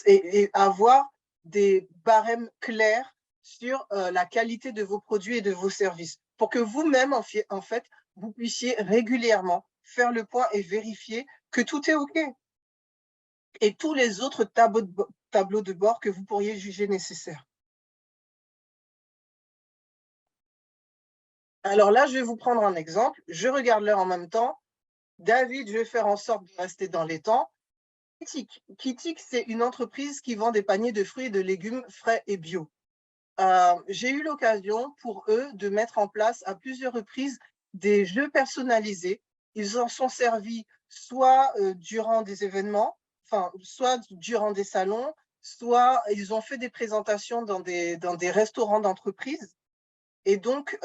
et avoir des barèmes clairs sur la qualité de vos produits et de vos services pour que vous-même, en fait, vous puissiez régulièrement faire le point et vérifier que tout est OK. Et tous les autres tableaux de bord que vous pourriez juger nécessaires. Alors là, je vais vous prendre un exemple. Je regarde l'heure en même temps. David, je vais faire en sorte de rester dans les temps. Kitik, c'est une entreprise qui vend des paniers de fruits et de légumes frais et bio. J'ai eu l'occasion pour eux de mettre en place à plusieurs reprises des jeux personnalisés. Ils en sont servis soit durant des événements, enfin, soit durant des salons, soit ils ont fait des présentations dans des restaurants d'entreprise. Et donc,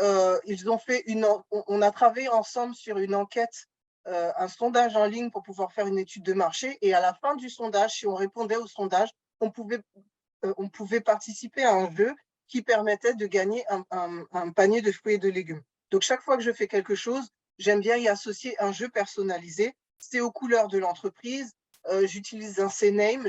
ils ont fait on a travaillé ensemble sur une enquête, un sondage en ligne pour pouvoir faire une étude de marché. Et à la fin du sondage, si on répondait au sondage, on pouvait participer à un jeu qui permettait de gagner un panier de fruits et de légumes. Donc, chaque fois que je fais quelque chose, j'aime bien y associer un jeu personnalisé. C'est aux couleurs de l'entreprise. J'utilise un CNAME,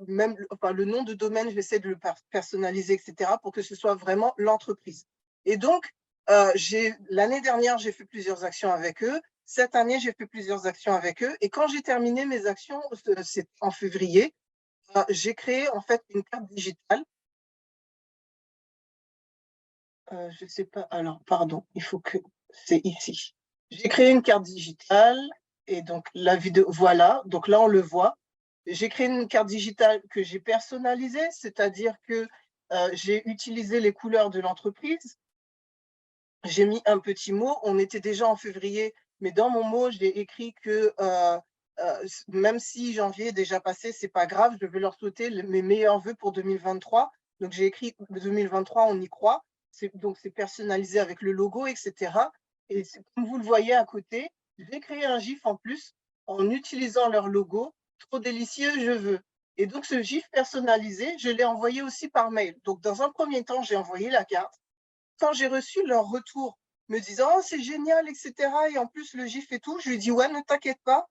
le nom de domaine, j'essaie de le personnaliser, etc., pour que ce soit vraiment l'entreprise. Et donc, l'année dernière, j'ai fait plusieurs actions avec eux. Cette année, j'ai fait plusieurs actions avec eux. Et quand j'ai terminé mes actions, c'est en février, j'ai créé en fait une carte digitale. Je ne sais pas, alors pardon, il faut que c'est ici. J'ai créé une carte digitale et donc la vidéo, voilà, donc là on le voit. J'ai créé une carte digitale que j'ai personnalisée, c'est-à-dire que j'ai utilisé les couleurs de l'entreprise. J'ai mis un petit mot, on était déjà en février, mais dans mon mot, j'ai écrit que même si janvier est déjà passé, c'est pas grave, je veux leur souhaiter mes meilleurs vœux pour 2023. Donc j'ai écrit 2023, on y croit. Donc c'est personnalisé avec le logo, etc. Et comme vous le voyez à côté, j'ai créé un GIF en plus en utilisant leur logo. Trop délicieux, je veux. Et donc ce GIF personnalisé, je l'ai envoyé aussi par mail. Donc dans un premier temps, j'ai envoyé la carte. Quand j'ai reçu leur retour me disant « Oh, c'est génial, etc. » et en plus le GIF et tout, je lui ai dit « Ouais, ne t'inquiète pas,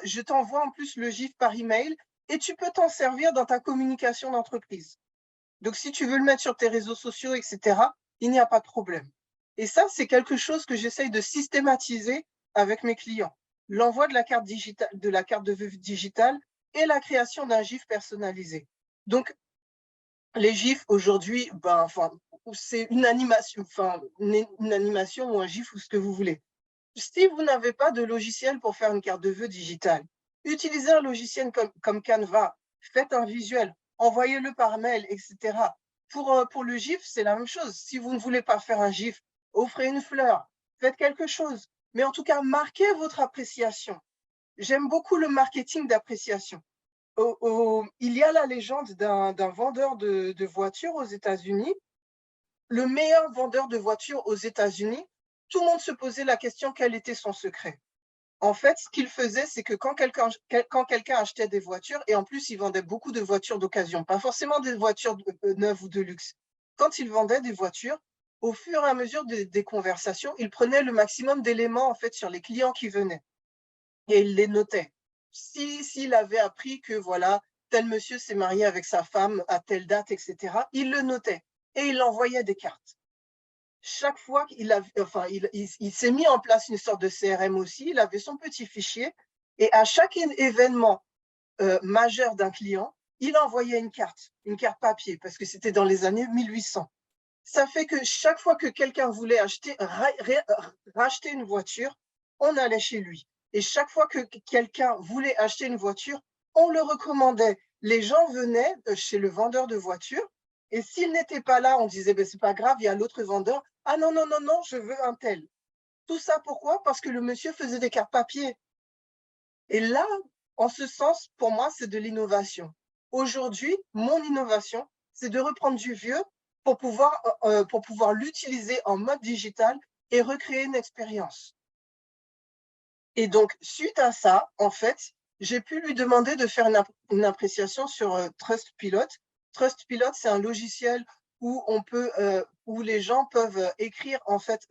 je t'envoie en plus le GIF par email et tu peux t'en servir dans ta communication d'entreprise. Donc, si tu veux le mettre sur tes réseaux sociaux, etc., il n'y a pas de problème. » Et ça, c'est quelque chose que j'essaye de systématiser avec mes clients. L'envoi de la carte digitale, de la carte de vœux digitale et la création d'un GIF personnalisé. Donc, les GIFs aujourd'hui, c'est une animation, une animation ou un GIF ou ce que vous voulez. Si vous n'avez pas de logiciel pour faire une carte de vœux digitale, utilisez un logiciel comme Canva, faites un visuel, envoyez-le par mail, etc. Pour le GIF, c'est la même chose. Si vous ne voulez pas faire un GIF, offrez une fleur, faites quelque chose. Mais en tout cas, marquez votre appréciation. J'aime beaucoup le marketing d'appréciation. Il y a la légende d'un vendeur de voitures aux États-Unis. Le meilleur vendeur de voitures aux États-Unis, tout le monde se posait la question quel était son secret. En fait, ce qu'il faisait, c'est que quand quelqu'un achetait des voitures, et en plus, il vendait beaucoup de voitures d'occasion, pas forcément des voitures neuves ou de luxe. Quand il vendait des voitures, au fur et à mesure des conversations, il prenait le maximum d'éléments en fait sur les clients qui venaient et il les notait. s'il avait appris que voilà, tel monsieur s'est marié avec sa femme à telle date, etc., il le notait et il envoyait des cartes. Chaque fois il s'est mis en place une sorte de CRM aussi, il avait son petit fichier et à chaque événement majeur d'un client, il envoyait une carte papier, parce que c'était dans les années 1800. Ça fait que chaque fois que quelqu'un voulait racheter une voiture, on allait chez lui. Et chaque fois que quelqu'un voulait acheter une voiture, on le recommandait. Les gens venaient chez le vendeur de voitures, et s'il n'était pas là, on disait ben, c'est pas grave, il y a l'autre vendeur. Ah non, non, non, non, je veux un tel. Tout ça pourquoi? Parce que le monsieur faisait des cartes papier. Et là, en ce sens, pour moi, c'est de l'innovation. Aujourd'hui, mon innovation, c'est de reprendre du vieux pour pouvoir l'utiliser en mode digital et recréer une expérience. Et donc, suite à ça, en fait, j'ai pu lui demander de faire une appréciation sur Trustpilot. Trustpilot, c'est un logiciel où où les gens peuvent écrire en fait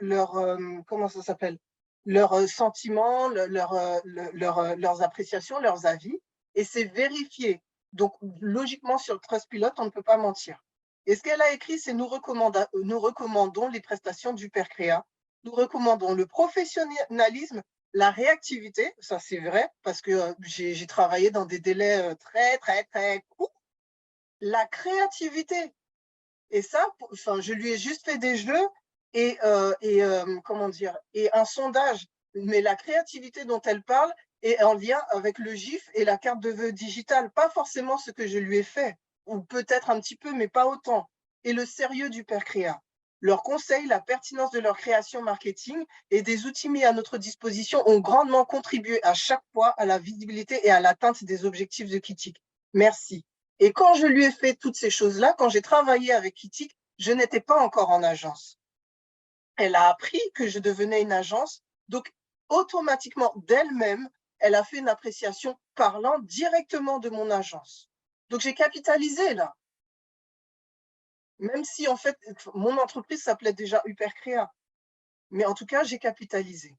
comment ça s'appelle, leurs sentiments, leurs appréciations, leurs avis, et c'est vérifié. Donc, logiquement, sur Trustpilot, on ne peut pas mentir. Et ce qu'elle a écrit, c'est nous recommandons les prestations du père Créa, nous recommandons le professionnalisme, la réactivité, ça c'est vrai, parce que j'ai travaillé dans des délais très, très, très courts. La créativité, et ça, je lui ai juste fait des jeux et comment dire, et un sondage. Mais la créativité dont elle parle est en lien avec le GIF et la carte de vœux digitale, pas forcément ce que je lui ai fait, ou peut-être un petit peu, mais pas autant. Et le sérieux du père Créa. Leurs conseils, la pertinence de leur création marketing et des outils mis à notre disposition ont grandement contribué à chaque fois à la visibilité et à l'atteinte des objectifs de Kitik. Merci. Et quand je lui ai fait toutes ces choses-là, quand j'ai travaillé avec Kitik, je n'étais pas encore en agence. Elle a appris que je devenais une agence, donc automatiquement d'elle-même, elle a fait une appréciation parlant directement de mon agence. Donc j'ai capitalisé là. Même si en fait, mon entreprise s'appelait déjà Hypercréa. Mais en tout cas, j'ai capitalisé.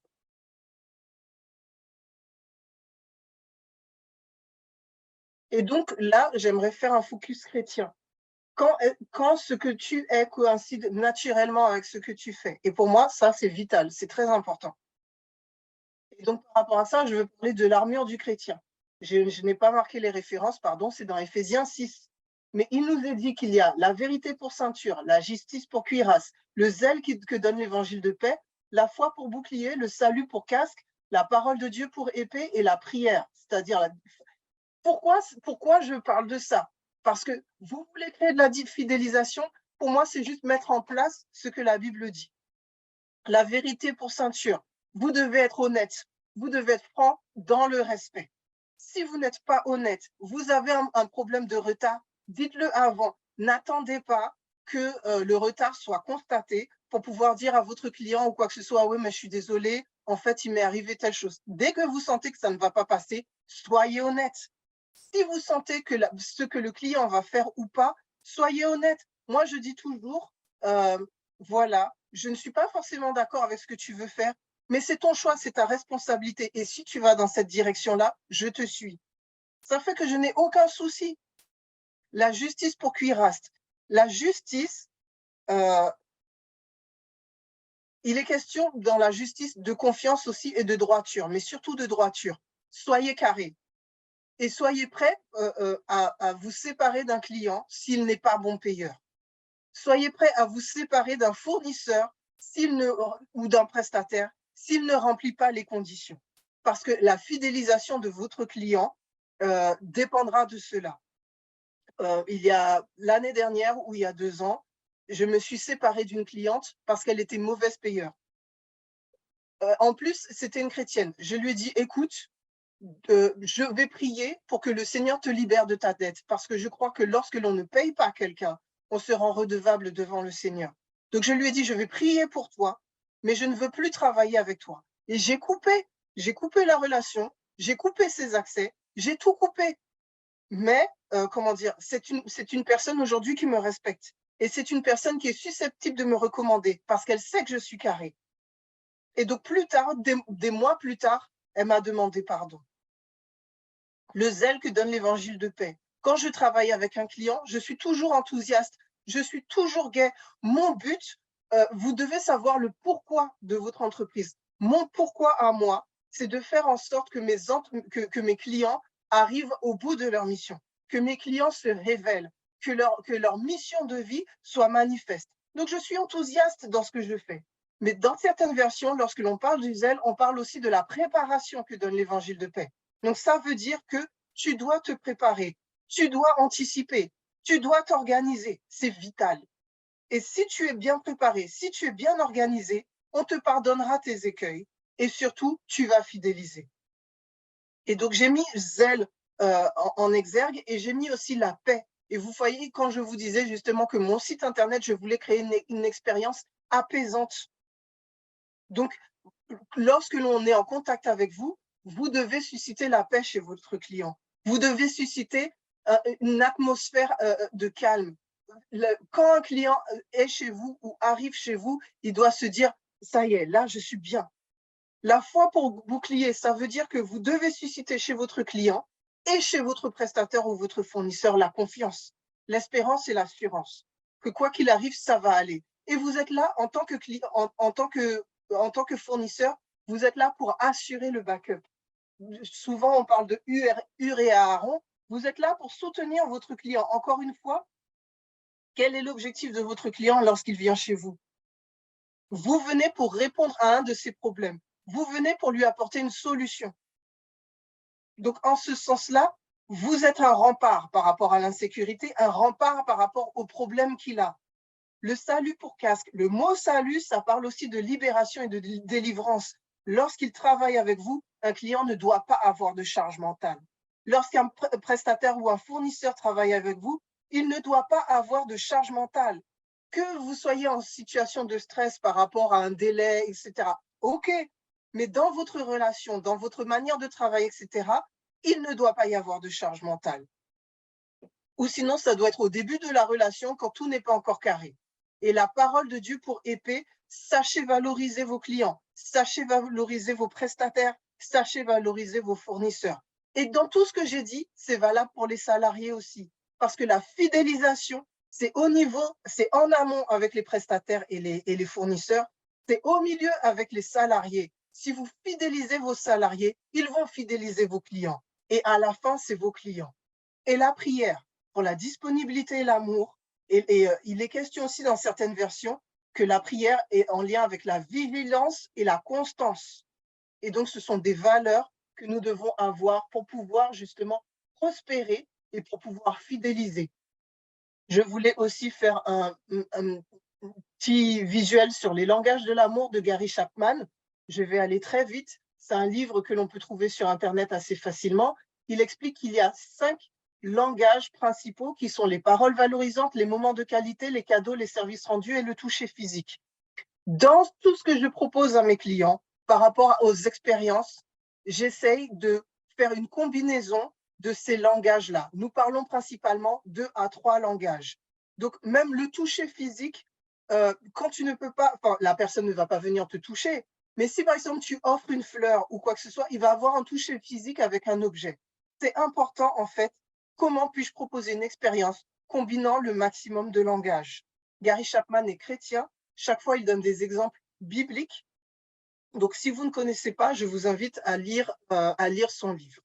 Et donc là, j'aimerais faire un focus chrétien. Quand ce que tu es coïncide naturellement avec ce que tu fais. Et pour moi, ça, c'est vital, c'est très important. Et donc, par rapport à ça, je veux parler de l'armure du chrétien. Je n'ai pas marqué les références, pardon, c'est dans Éphésiens 6. Mais il nous est dit qu'il y a la vérité pour ceinture, la justice pour cuirasse, le zèle que donne l'évangile de paix, la foi pour bouclier, le salut pour casque, la parole de Dieu pour épée et la prière. C'est-à-dire, pourquoi je parle de ça? Parce que vous voulez créer de la fidélisation, pour moi, c'est juste mettre en place ce que la Bible dit. La vérité pour ceinture. Vous devez être honnête. Vous devez être franc dans le respect. Si vous n'êtes pas honnête, vous avez un problème de retard, dites-le avant. N'attendez pas que le retard soit constaté pour pouvoir dire à votre client ou quoi que ce soit, oui, mais je suis désolé, en fait, il m'est arrivé telle chose. Dès que vous sentez que ça ne va pas passer, soyez honnête. Si vous sentez que ce que le client va faire ou pas, soyez honnête. Moi, je dis toujours, voilà, je ne suis pas forcément d'accord avec ce que tu veux faire, mais c'est ton choix, c'est ta responsabilité. Et si tu vas dans cette direction-là, je te suis. Ça fait que je n'ai aucun souci. La justice pour cuiraste. La justice, il est question dans la justice de confiance aussi et de droiture, mais surtout de droiture. Soyez carré. Et soyez prêts à vous séparer d'un client s'il n'est pas bon payeur. Soyez prêts à vous séparer d'un fournisseur ou d'un prestataire s'il ne remplit pas les conditions. Parce que la fidélisation de votre client dépendra de cela. Il y a l'année dernière ou il y a 2 ans, je me suis séparée d'une cliente parce qu'elle était mauvaise payeur. En plus, c'était une chrétienne. Je lui ai dit, écoute, je vais prier pour que le Seigneur te libère de ta dette, parce que je crois que lorsque l'on ne paye pas quelqu'un, on se rend redevable devant le Seigneur. Donc je lui ai dit, je vais prier pour toi, mais je ne veux plus travailler avec toi. Et j'ai coupé la relation, j'ai coupé ses accès, j'ai tout coupé. Mais, comment dire, c'est une personne aujourd'hui qui me respecte. Et c'est une personne qui est susceptible de me recommander, parce qu'elle sait que je suis carré. Et donc plus tard, des mois plus tard, elle m'a demandé pardon. le zèle que donne l'évangile de paix. Quand je travaille avec un client, je suis toujours enthousiaste, je suis toujours gai. Mon but, vous devez savoir le pourquoi de votre entreprise. Mon pourquoi à moi, c'est de faire en sorte que mes clients arrivent au bout de leur mission, que mes clients se révèlent, que leur mission de vie soit manifeste. Donc, je suis enthousiaste dans ce que je fais. Mais dans certaines versions, lorsque l'on parle du zèle, on parle aussi de la préparation que donne l'évangile de paix. Donc, ça veut dire que tu dois te préparer, tu dois anticiper, tu dois t'organiser. C'est vital. Et si tu es bien préparé, si tu es bien organisé, on te pardonnera tes écueils et surtout, tu vas fidéliser. Et donc, j'ai mis zèle en exergue et j'ai mis aussi la paix. Et vous voyez, quand je vous disais justement que mon site internet, je voulais créer une expérience apaisante. Donc, lorsque l'on est en contact avec vous, vous devez susciter la paix chez votre client. Vous devez susciter une atmosphère de calme. Quand un client est chez vous ou arrive chez vous, il doit se dire, ça y est, là, je suis bien. La foi pour bouclier, ça veut dire que vous devez susciter chez votre client et chez votre prestataire ou votre fournisseur la confiance, l'espérance et l'assurance, que quoi qu'il arrive, ça va aller. Et vous êtes là en tant que client, en tant que fournisseur, vous êtes là pour assurer le backup. Souvent, on parle de Hur et Aaron. Vous êtes là pour soutenir votre client. Encore une fois, quel est l'objectif de votre client lorsqu'il vient chez vous? Vous venez pour répondre à un de ses problèmes. Vous venez pour lui apporter une solution. Donc, en ce sens-là, vous êtes un rempart par rapport à l'insécurité, un rempart par rapport aux problèmes qu'il a. Le salut pour casque, le mot salut, ça parle aussi de libération et de délivrance. Lorsqu'il travaille avec vous, un client ne doit pas avoir de charge mentale. Lorsqu'un prestataire ou un fournisseur travaille avec vous, il ne doit pas avoir de charge mentale. Que vous soyez en situation de stress par rapport à un délai, etc. OK, mais dans votre relation, dans votre manière de travailler, etc., il ne doit pas y avoir de charge mentale. Ou sinon, ça doit être au début de la relation quand tout n'est pas encore carré. Et la parole de Dieu pour épée, sachez valoriser vos clients, sachez valoriser vos prestataires, sachez valoriser vos fournisseurs. Et dans tout ce que j'ai dit, c'est valable pour les salariés aussi. Parce que la fidélisation, c'est au niveau, c'est en amont avec les prestataires et les fournisseurs, c'est au milieu avec les salariés. Si vous fidélisez vos salariés, ils vont fidéliser vos clients. Et à la fin, c'est vos clients. Et la prière pour la disponibilité et l'amour. Et il est question aussi dans certaines versions que la prière est en lien avec la vigilance et la constance. Et donc, ce sont des valeurs que nous devons avoir pour pouvoir justement prospérer et pour pouvoir fidéliser. Je voulais aussi faire un petit visuel sur les langages de l'amour de Gary Chapman. Je vais aller très vite. C'est un livre que l'on peut trouver sur Internet assez facilement. Il explique qu'il y a 5 langages principaux qui sont les paroles valorisantes, les moments de qualité, les cadeaux, les services rendus et le toucher physique. Dans tout ce que je propose à mes clients, par rapport aux expériences, j'essaye de faire une combinaison de ces langages-là. Nous parlons principalement 2 à 3 langages. Donc, même le toucher physique, quand tu ne peux pas, enfin, la personne ne va pas venir te toucher, mais si par exemple tu offres une fleur ou quoi que ce soit, il va avoir un toucher physique avec un objet. C'est important en fait. Comment puis-je proposer une expérience combinant le maximum de langages? Gary Chapman est chrétien. Chaque fois, il donne des exemples bibliques. Donc, si vous ne connaissez pas, je vous invite à lire son livre.